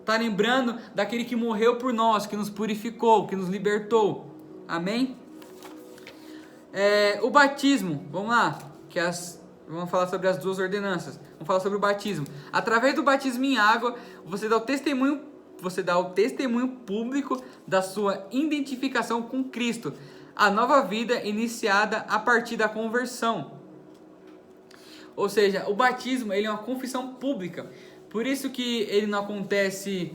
Tá lembrando daquele que morreu por nós, que nos purificou, que nos libertou. Amém? O batismo, vamos lá, vamos falar sobre as duas ordenanças. Vamos falar sobre o batismo. Através do batismo em água, você dá o testemunho público da sua identificação com Cristo, a nova vida iniciada a partir da conversão. Ou seja, o batismo ele é uma confissão pública. Por isso que ele não acontece,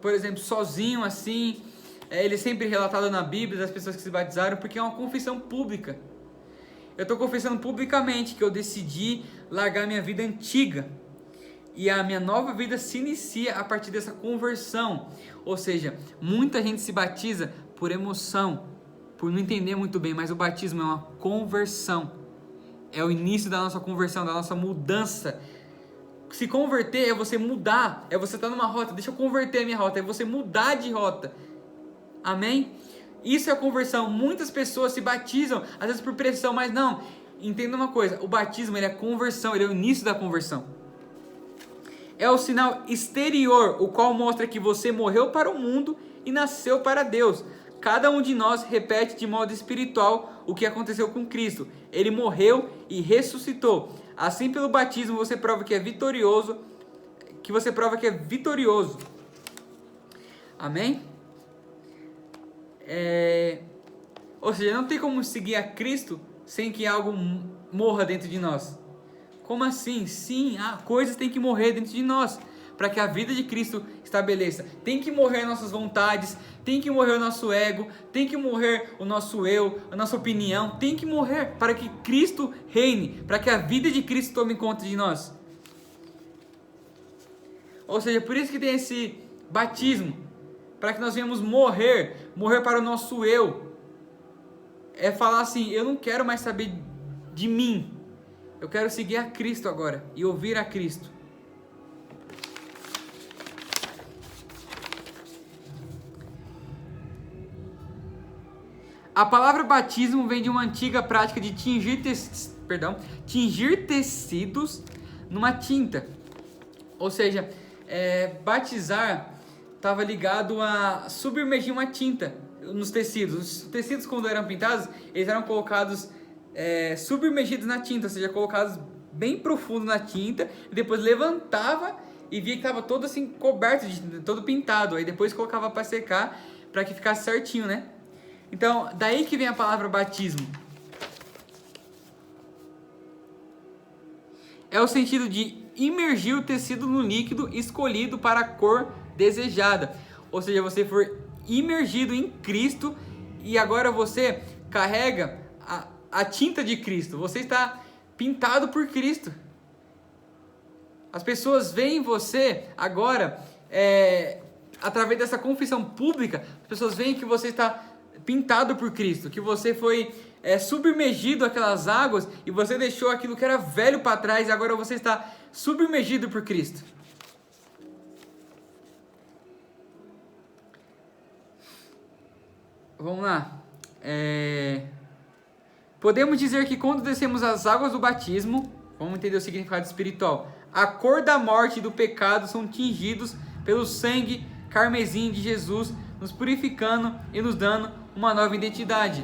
por exemplo, sozinho assim. Ele é sempre relatado na Bíblia das pessoas que se batizaram, porque é uma confissão pública. Eu estou confessando publicamente que eu decidi largar minha vida antiga. E a minha nova vida se inicia a partir dessa conversão. Ou seja, muita gente se batiza por emoção, por não entender muito bem, mas o batismo é uma conversão. É o início da nossa conversão, da nossa mudança. Se converter é você mudar, é você estar numa rota, deixa eu converter a minha rota, é você mudar de rota. Amém? Isso é a conversão. Muitas pessoas se batizam, às vezes por pressão, mas não. Entenda uma coisa, o batismo ele é a conversão, ele é o início da conversão. É o sinal exterior, o qual mostra que você morreu para o mundo e nasceu para Deus. Cada um de nós repete de modo espiritual o que aconteceu com Cristo. Ele morreu e ressuscitou. Assim, pelo batismo, você prova que é vitorioso, Amém? Ou seja, não tem como seguir a Cristo sem que algo morra dentro de nós. Como assim? Sim, coisas têm que morrer dentro de nós para que a vida de Cristo estabeleça. Tem que morrer nossas vontades, tem que morrer o nosso ego, tem que morrer o nosso eu, a nossa opinião, tem que morrer para que Cristo reine, para que a vida de Cristo tome conta de nós. Ou seja, por isso que tem esse batismo, para que nós venhamos morrer para o nosso eu. É falar assim: eu não quero mais saber de mim, eu quero seguir a Cristo agora e ouvir a Cristo. A palavra batismo vem de uma antiga prática de tingir tecidos numa tinta. Ou seja, batizar estava ligado a submergir uma tinta nos tecidos. Os tecidos, quando eram pintados, eles eram colocados submergidos na tinta, ou seja, colocados bem profundo na tinta, e depois levantava e via que estava todo assim coberto de tinta, todo pintado. Aí depois colocava para secar, para que ficasse certinho, né? Então, daí que vem a palavra batismo. É o sentido de imergir o tecido no líquido escolhido para a cor desejada. Ou seja, você for imergido em Cristo e agora você carrega a tinta de Cristo. Você está pintado por Cristo. As pessoas veem você agora, através dessa confissão pública, as pessoas veem que você está pintado por Cristo, que você foi submergido àquelas águas e você deixou aquilo que era velho para trás e agora você está submergido por Cristo. Vamos lá. Podemos dizer que quando descemos as águas do batismo, vamos entender o significado espiritual, a cor da morte e do pecado são tingidos pelo sangue carmesim de Jesus, nos purificando e nos dando uma nova identidade.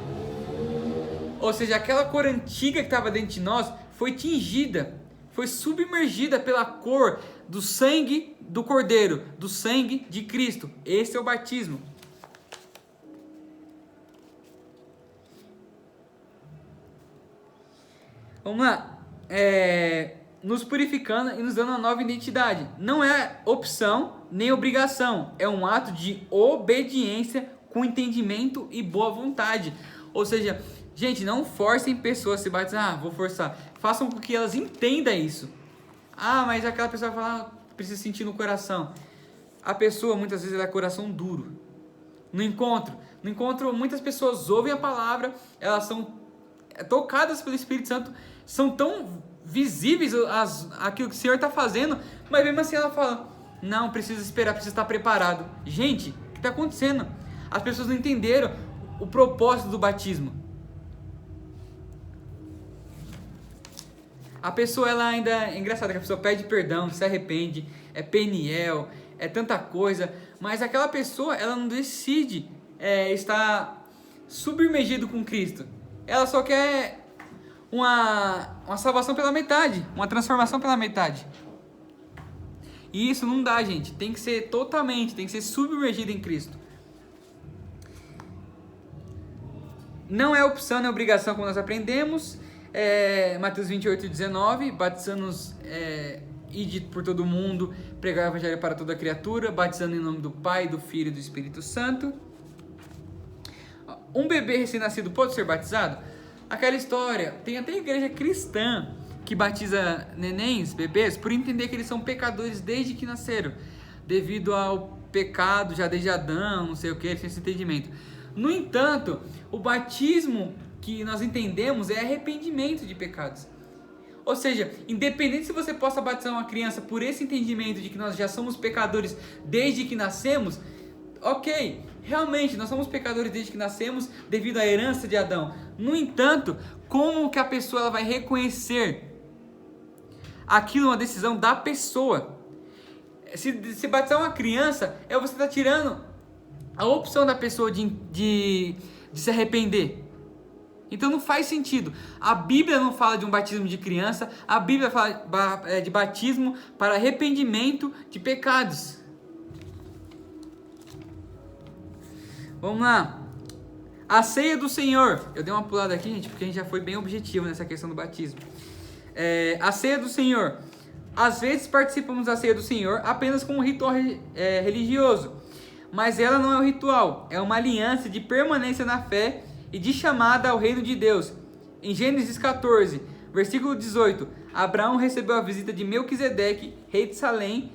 Ou seja, aquela cor antiga que estava dentro de nós foi tingida, foi submergida pela cor do sangue do Cordeiro, do sangue de Cristo. Esse é o batismo. Vamos lá. Nos purificando e nos dando uma nova identidade. Não é opção nem obrigação. É um ato de obediência com entendimento e boa vontade. Ou seja, gente, não forcem pessoas a se batizar. Vou forçar. Façam com que elas entendam isso. Mas aquela pessoa fala, precisa sentir no coração. A pessoa muitas vezes ela é coração duro. No encontro, muitas pessoas ouvem a palavra, elas são tocadas pelo Espírito Santo, são tão visíveis aquilo que o Senhor está fazendo, mas mesmo assim ela fala, não, precisa esperar, precisa estar preparado. Gente, o que está acontecendo? As pessoas não entenderam o propósito do batismo. A pessoa, ela ainda, é engraçado que a pessoa pede perdão, se arrepende, é Peniel, é tanta coisa, mas aquela pessoa, ela não decide estar submergido com Cristo. Ela só quer uma salvação pela metade, uma transformação pela metade. E isso não dá, gente. Tem que ser totalmente, tem que ser submergido em Cristo. Não é opção, não é obrigação, como nós aprendemos. Mateus 28:19, batizando-nos, ide por todo mundo, pregar o evangelho para toda criatura, batizando em nome do Pai, do Filho e do Espírito Santo. Um bebê recém-nascido pode ser batizado? Aquela história, tem até igreja cristã que batiza nenéns, bebês, por entender que eles são pecadores desde que nasceram, devido ao pecado já desde Adão, não sei o que, eles têm esse entendimento. No entanto, o batismo que nós entendemos é arrependimento de pecados. Ou seja, independente se você possa batizar uma criança por esse entendimento de que nós já somos pecadores desde que nascemos, ok, realmente nós somos pecadores desde que nascemos devido à herança de Adão. No entanto, como que a pessoa ela vai reconhecer aquilo, uma decisão da pessoa? Se batizar uma criança, você está tirando a opção da pessoa de se arrepender. Então não faz sentido. A Bíblia não fala de um batismo de criança, a Bíblia fala de batismo para arrependimento de pecados. Vamos lá. A ceia do Senhor. Eu dei uma pulada aqui, gente, porque a gente já foi bem objetivo nessa questão do batismo. A ceia do Senhor. Às vezes participamos da ceia do Senhor apenas como um ritual religioso. Mas ela não é um ritual. É uma aliança de permanência na fé e de chamada ao reino de Deus. Em Gênesis 14, versículo 18. Abraão recebeu a visita de Melquisedeque, rei de Salém,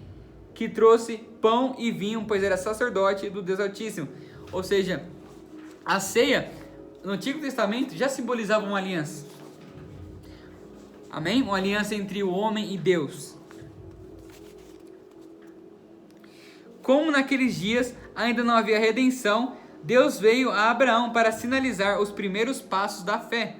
que trouxe pão e vinho, pois era sacerdote do Deus Altíssimo. Ou seja, a ceia no Antigo Testamento já simbolizava uma aliança. Amém? Uma aliança entre o homem e Deus. Como naqueles dias ainda não havia redenção, Deus veio a Abraão para sinalizar os primeiros passos da fé.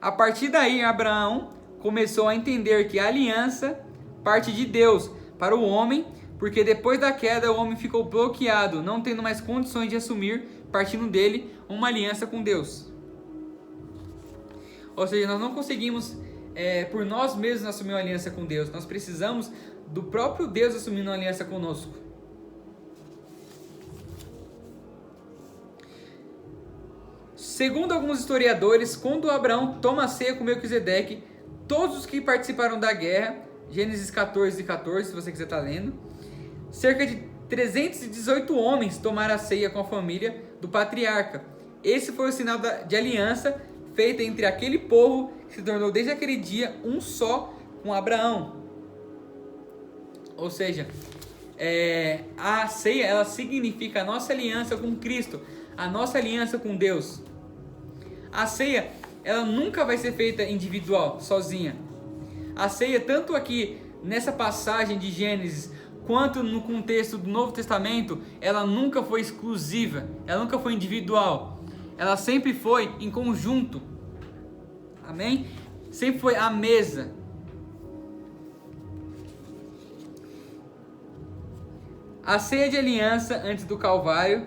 A partir daí, Abraão começou a entender que a aliança parte de Deus para o homem, porque depois da queda o homem ficou bloqueado, não tendo mais condições de assumir, partindo dele, uma aliança com Deus. Ou seja, nós não conseguimos por nós mesmos assumir uma aliança com Deus. Nós precisamos do próprio Deus assumindo uma aliança conosco. Segundo alguns historiadores, quando Abraão toma a ceia com Melquisedeque, todos os que participaram da guerra, Gênesis 14:14, se você quiser estar lendo, cerca de 318 homens tomaram a ceia com a família do patriarca. Esse foi o sinal de aliança feita entre aquele povo que se tornou desde aquele dia um só com Abraão. Ou seja, a ceia, ela significa a nossa aliança com Cristo, a nossa aliança com Deus. A ceia, ela nunca vai ser feita individual, sozinha. A ceia, tanto aqui nessa passagem de Gênesis, quanto no contexto do Novo Testamento, ela nunca foi exclusiva, ela nunca foi individual. Ela sempre foi em conjunto. Amém? Sempre foi à mesa. A ceia de aliança antes do Calvário,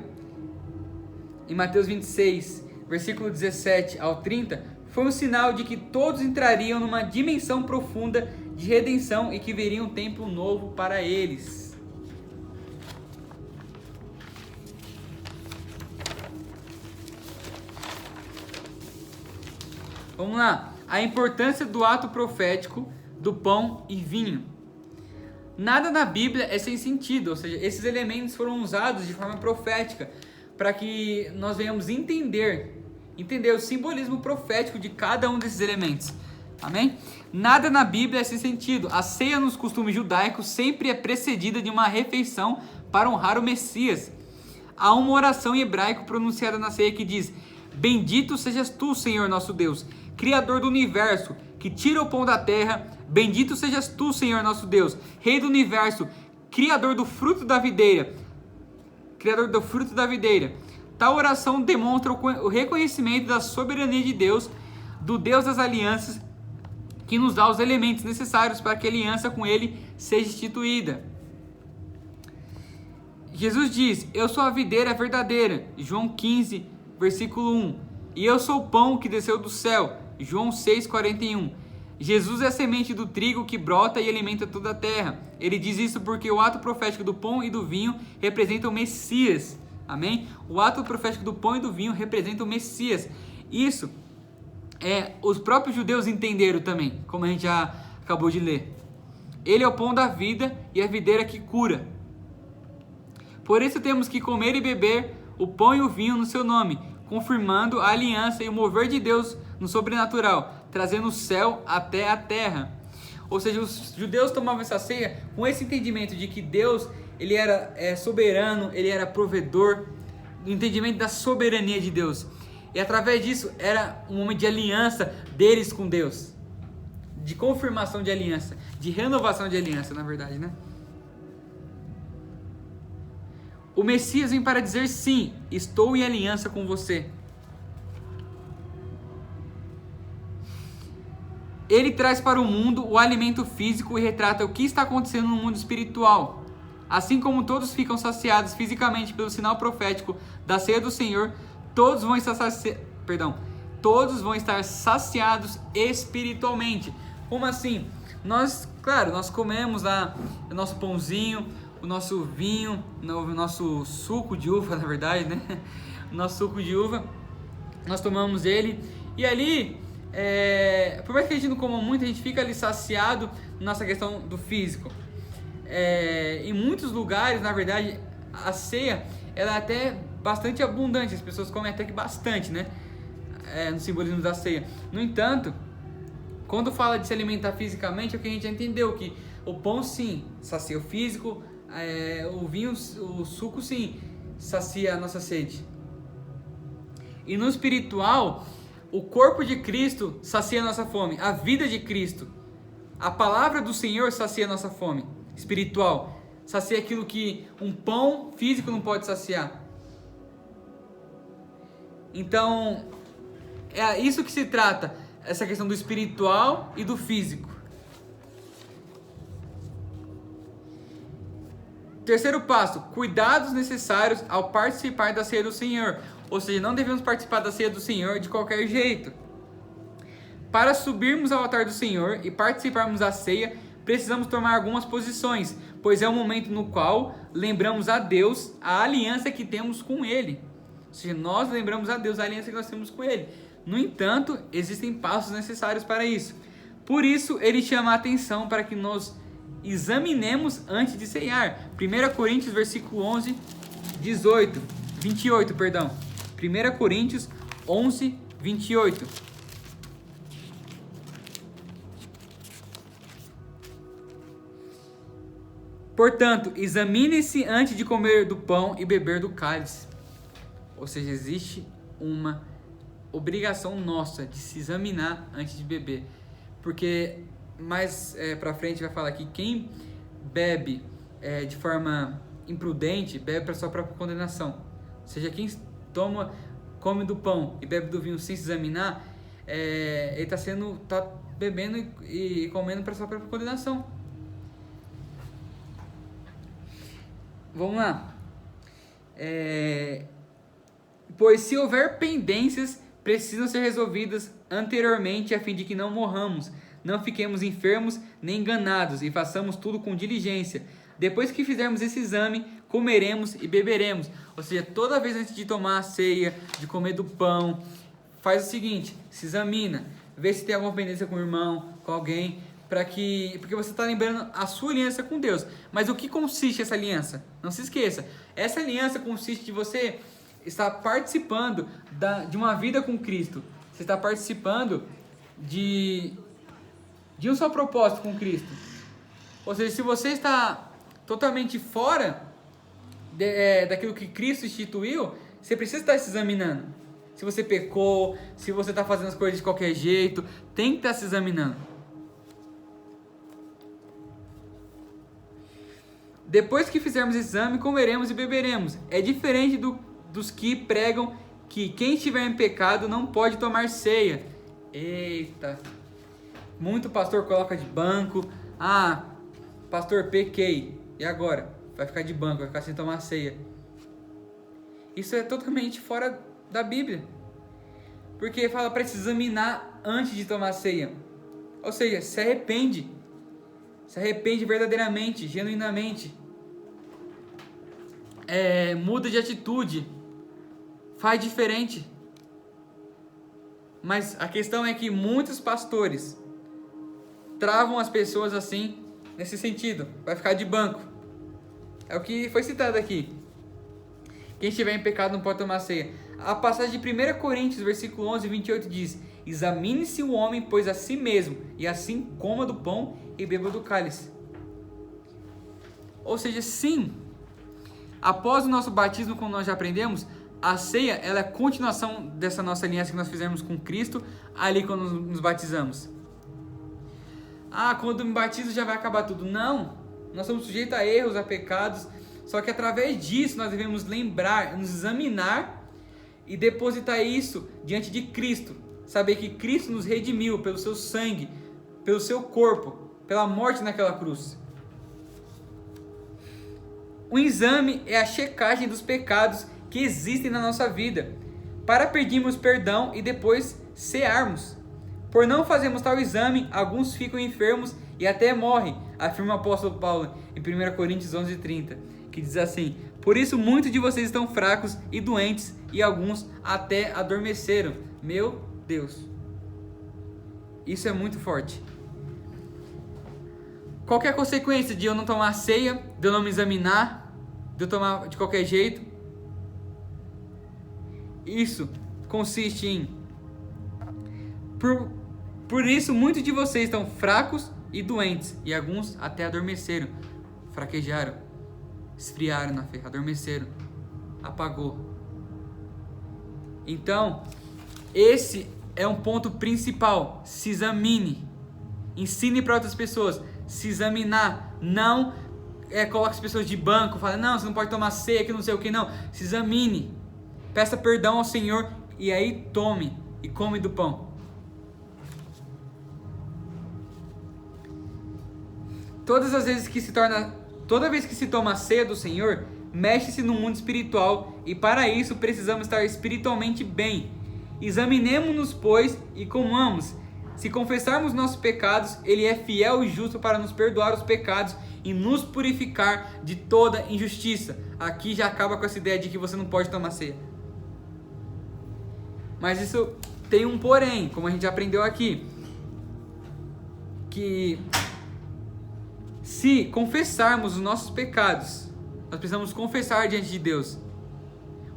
em Mateus 26, versículo 17 ao 30, foi um sinal de que todos entrariam numa dimensão profunda de redenção e que veriam um tempo novo para eles. Vamos lá. A importância do ato profético do pão e vinho. Nada na Bíblia é sem sentido, ou seja, esses elementos foram usados de forma profética para que nós venhamos entender o simbolismo profético de cada um desses elementos. Amém? Nada na Bíblia é sem sentido. A ceia nos costumes judaicos sempre é precedida de uma refeição para honrar o Messias. Há uma oração em hebraico pronunciada na ceia que diz: Bendito sejas tu, Senhor nosso Deus, Criador do universo, que tira o pão da terra. Bendito sejas tu, Senhor nosso Deus, Rei do universo, Criador do fruto da videira. Tal oração demonstra o reconhecimento da soberania de Deus, do Deus das alianças, que nos dá os elementos necessários para que a aliança com Ele seja instituída. Jesus diz: Eu sou a videira verdadeira, João 15, versículo 1. E eu sou o pão que desceu do céu, João 6,41. Jesus é a semente do trigo que brota e alimenta toda a terra. Ele diz isso porque o ato profético do pão e do vinho representa o Messias. Amém? O ato profético do pão e do vinho representa o Messias. Isso os próprios judeus entenderam também, como a gente já acabou de ler. Ele é o pão da vida e a videira que cura. Por isso temos que comer e beber o pão e o vinho no seu nome, confirmando a aliança e o mover de Deus no sobrenatural, trazendo o céu até a terra. Ou seja, os judeus tomavam essa ceia com esse entendimento de que Deus, ele era soberano, ele era provedor, o entendimento da soberania de Deus. E através disso era um momento de aliança deles com Deus, de confirmação de aliança, de renovação de aliança, na verdade, né? O Messias vem para dizer: sim, estou em aliança com você. Ele traz para o mundo o alimento físico e retrata o que está acontecendo no mundo espiritual. Assim como todos ficam saciados fisicamente pelo sinal profético da ceia do Senhor, todos vão estar saciados espiritualmente. Como assim? Nós comemos lá o nosso pãozinho, o nosso vinho, o nosso suco de uva, na verdade, né? O nosso suco de uva, nós tomamos ele e ali, por mais que a gente não coma muito, a gente fica ali saciado na nossa questão do físico. Em muitos lugares, na verdade, a ceia ela é até bastante abundante, as pessoas comem até que bastante, né? No simbolismo da ceia. No entanto, quando fala de se alimentar fisicamente, é o que a gente já entendeu, que o pão sim sacia o físico, o vinho, o suco sim sacia a nossa sede. E no espiritual, o corpo de Cristo sacia a nossa fome, a vida de Cristo, a palavra do Senhor sacia a nossa fome espiritual, sacia aquilo que um pão físico não pode saciar. Então, é isso que se trata, essa questão do espiritual e do físico. Terceiro passo, cuidados necessários ao participar da ceia do Senhor. Ou seja, não devemos participar da ceia do Senhor de qualquer jeito. Para subirmos ao altar do Senhor e participarmos da ceia, precisamos tomar algumas posições, pois é o momento no qual lembramos a Deus a aliança que temos com Ele. Ou seja, nós lembramos a Deus da aliança que nós temos com Ele. No entanto, existem passos necessários para isso. Por isso, ele chama a atenção para que nós examinemos antes de ceiar. 1 Coríntios, versículo 28, perdão. 1 Coríntios 11, 28. Portanto, examine-se antes de comer do pão e beber do cálice. Ou seja, existe uma obrigação nossa de se examinar antes de beber. Porque mais pra frente vai falar que quem bebe de forma imprudente, bebe para sua própria condenação. Ou seja, quem come do pão e bebe do vinho sem se examinar, ele tá bebendo e comendo para sua própria condenação. Vamos lá. Pois se houver pendências, precisam ser resolvidas anteriormente, a fim de que não morramos, não fiquemos enfermos nem enganados, e façamos tudo com diligência. Depois que fizermos esse exame, comeremos e beberemos. Ou seja, toda vez antes de tomar a ceia, de comer do pão, faz o seguinte: se examina, vê se tem alguma pendência com o irmão, com alguém, porque você está lembrando a sua aliança com Deus. Mas o que consiste essa aliança? Não se esqueça, essa aliança consiste de você estar participando de uma vida com Cristo. Você está participando de um só propósito com Cristo. Ou seja, se você está totalmente fora daquilo que Cristo instituiu, você precisa estar se examinando. Se você pecou, se você está fazendo as coisas de qualquer jeito, tem que estar se examinando. Depois que fizermos esse exame, comeremos e beberemos. É diferente dos que pregam que quem estiver em pecado não pode tomar ceia. Eita! Muito pastor coloca de banco. Ah, pastor, pequei. E agora? Vai ficar de banco, vai ficar sem tomar ceia. Isso é totalmente fora da Bíblia. Porque fala para se examinar antes de tomar ceia. Ou seja, se arrepende. Se arrepende verdadeiramente, genuinamente. Muda de atitude. Faz diferente. Mas a questão é que muitos pastores travam as pessoas assim, nesse sentido. Vai ficar de banco. É o que foi citado aqui. Quem estiver em pecado não pode tomar ceia. A passagem de 1 Coríntios, versículo 11 e 28 diz: examine-se o homem, pois a si mesmo, e assim coma do pão e beba do cálice. Ou seja, sim, após o nosso batismo, como nós já aprendemos, a ceia ela é a continuação dessa nossa aliança que nós fizemos com Cristo ali quando nos batizamos. Ah, quando me batizo já vai acabar tudo. Não, nós somos sujeitos a erros, a pecados, só que através disso nós devemos lembrar, nos examinar e depositar isso diante de Cristo. Saber que Cristo nos redimiu pelo seu sangue, pelo seu corpo, pela morte naquela cruz. O exame é a checagem dos pecados que existem na nossa vida, para pedirmos perdão e depois cearmos. Por não fazermos tal exame, alguns ficam enfermos e até morrem, afirma o apóstolo Paulo em 1 Coríntios 11:30, que diz assim: por isso muitos de vocês estão fracos e doentes, e alguns até adormeceram. Meu Deus, isso é muito forte. Qual que é a consequência de eu não tomar ceia, de eu não me examinar, de eu tomar de qualquer jeito? Isso consiste em... Por isso, muitos de vocês estão fracos e doentes, e alguns até adormeceram, fraquejaram, esfriaram na fé, adormeceram, apagou. Então, esse é um ponto principal. Se examine, ensine para outras pessoas, se examinar, não coloque as pessoas de banco, fala, não, você não pode tomar ceia, que não sei o que, não. Se examine, peça perdão ao Senhor e aí tome e come do pão. Toda vez que se toma a ceia do Senhor, mexe-se no mundo espiritual, e para isso precisamos estar espiritualmente bem. Examinemo-nos, pois, e comamos. Se confessarmos nossos pecados, Ele é fiel e justo para nos perdoar os pecados e nos purificar de toda injustiça. Aqui já acaba com essa ideia de que você não pode tomar ceia. Mas isso tem um porém, como a gente aprendeu aqui, que se confessarmos os nossos pecados, nós precisamos confessar diante de Deus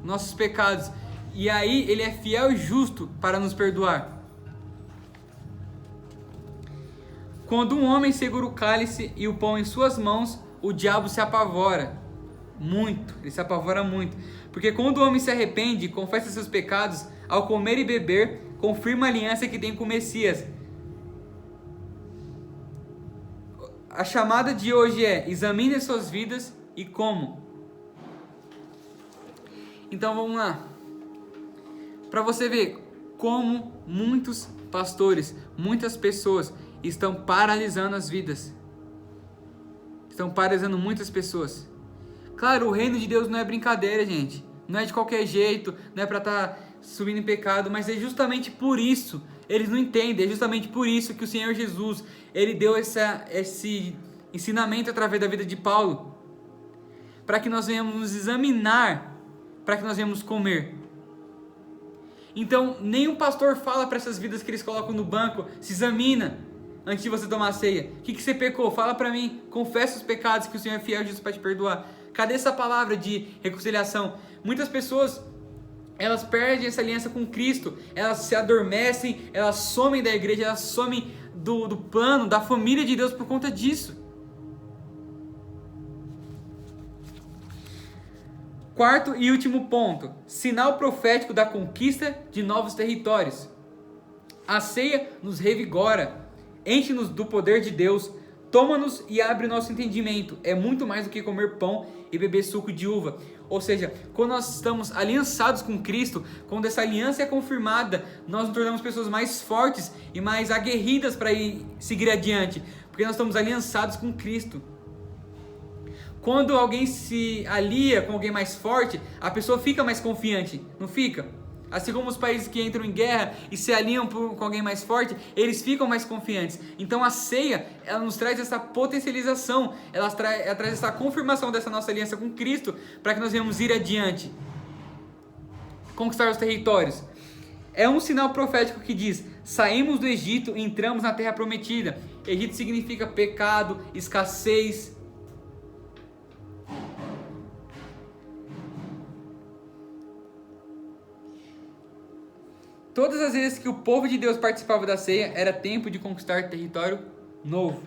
nossos pecados, e aí Ele é fiel e justo para nos perdoar. Quando um homem segura o cálice e o pão em suas mãos, o diabo se apavora muito, ele se apavora muito, porque quando o homem se arrepende e confessa seus pecados, ao comer e beber, confirma a aliança que tem com o Messias. A chamada de hoje é: examine as suas vidas e como. Então vamos lá, para você ver como muitos pastores, muitas pessoas estão paralisando as vidas, estão paralisando muitas pessoas. Claro, o reino de Deus não é brincadeira, gente, não é de qualquer jeito, não é para estar subindo em pecado, mas é justamente por isso, eles não entendem, é justamente por isso que o Senhor Jesus, Ele deu esse ensinamento através da vida de Paulo, para que nós venhamos nos examinar, para que nós venhamos comer. Então, nenhum pastor fala para essas vidas que eles colocam no banco: se examina antes de você tomar a ceia. O que você pecou? Fala para mim. Confessa os pecados, que o Senhor é fiel e justo para te perdoar. Cadê essa palavra de reconciliação? Muitas pessoas, elas perdem essa aliança com Cristo, elas se adormecem, elas somem da igreja, elas somem do plano, da família de Deus por conta disso. Quarto e último ponto: sinal profético da conquista de novos territórios. A ceia nos revigora, enche-nos do poder de Deus, toma-nos e abre o nosso entendimento. É muito mais do que comer pão e beber suco de uva. Ou seja, quando nós estamos aliançados com Cristo, quando essa aliança é confirmada, nós nos tornamos pessoas mais fortes e mais aguerridas para seguir adiante, porque nós estamos aliançados com Cristo. Quando alguém se alia com alguém mais forte, a pessoa fica mais confiante, não fica? Assim como os países que entram em guerra e se aliam com alguém mais forte, eles ficam mais confiantes. Então a ceia, ela nos traz essa potencialização, ela traz essa confirmação dessa nossa aliança com Cristo, para que nós venhamos ir adiante, conquistar os territórios. É um sinal profético que diz: saímos do Egito e entramos na terra prometida. Egito significa pecado, escassez. Todas as vezes que o povo de Deus participava da ceia, era tempo de conquistar território novo.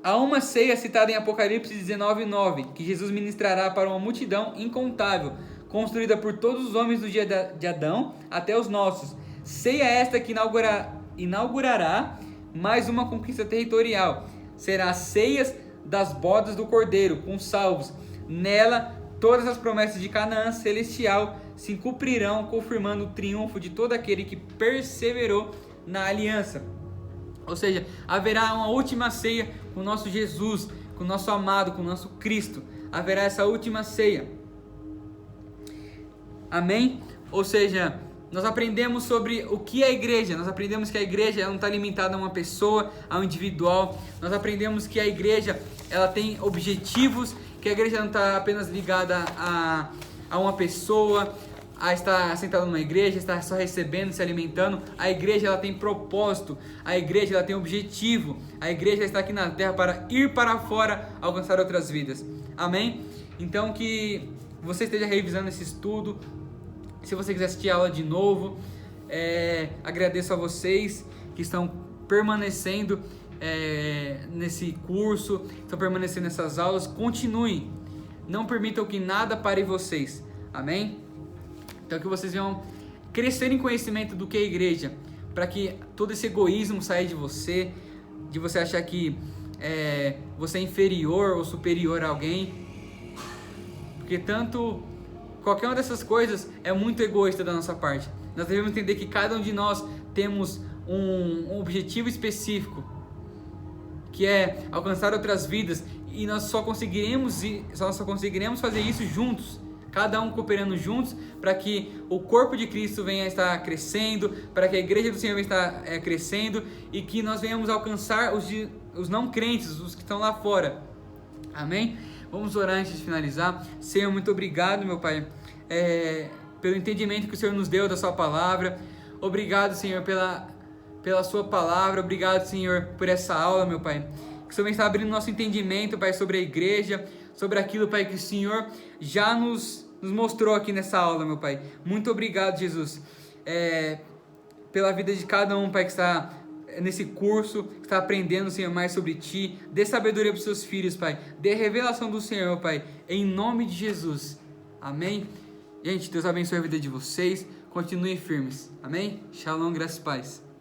Há uma ceia citada em Apocalipse 19:9, que Jesus ministrará para uma multidão incontável, construída por todos os homens do dia de Adão até os nossos. Ceia esta que inaugurará mais uma conquista territorial. Será as ceias das bodas do Cordeiro, com salvos. Nela, todas as promessas de Canaã celestial se cumprirão, confirmando o triunfo de todo aquele que perseverou na aliança. Ou seja, haverá uma última ceia com o nosso Jesus, com o nosso amado, com o nosso Cristo. Haverá essa última ceia. Amém? Ou seja, nós aprendemos sobre o que é a igreja. Nós aprendemos que a igreja não está limitada a uma pessoa, a um individual. Nós aprendemos que a igreja, ela tem objetivos, que a igreja não está apenas ligada a uma pessoa, a estar sentada numa igreja, estar só recebendo, se alimentando. A igreja, ela tem propósito, a igreja, ela tem objetivo, a igreja está aqui na terra para ir para fora, alcançar outras vidas. Amém? Então que você esteja revisando esse estudo. Se você quiser assistir a aula de novo, agradeço a vocês que estão permanecendo nesse curso, estão permanecendo nessas aulas. Continuem, não permitam que nada pare vocês. Amém? Então que vocês venham crescer em conhecimento do que é a igreja, para que todo esse egoísmo saia de você achar que você é inferior ou superior a alguém, porque qualquer uma dessas coisas é muito egoísta da nossa parte. Nós devemos entender que cada um de nós temos um objetivo específico, que é alcançar outras vidas, e nós só conseguiremos fazer isso juntos, cada um cooperando juntos, para que o corpo de Cristo venha a estar crescendo, para que a igreja do Senhor venha a estar crescendo, e que nós venhamos alcançar os não crentes, os que estão lá fora. Amém? Vamos orar antes de finalizar. Senhor, muito obrigado, meu Pai, pelo entendimento que o Senhor nos deu da sua palavra. Obrigado, Senhor, pela sua palavra. Obrigado, Senhor, por essa aula, meu Pai. Que o Senhor está abrindo nosso entendimento, Pai, sobre a igreja, sobre aquilo, Pai, que o Senhor já nos mostrou aqui nessa aula, meu Pai. Muito obrigado, Jesus, pela vida de cada um, Pai, que está nesse curso, que está aprendendo, Senhor, mais sobre Ti. Dê sabedoria para os seus filhos, Pai. Dê revelação do Senhor, Pai, em nome de Jesus. Amém? Gente, Deus abençoe a vida de vocês. Continuem firmes. Amém? Shalom, graças e paz.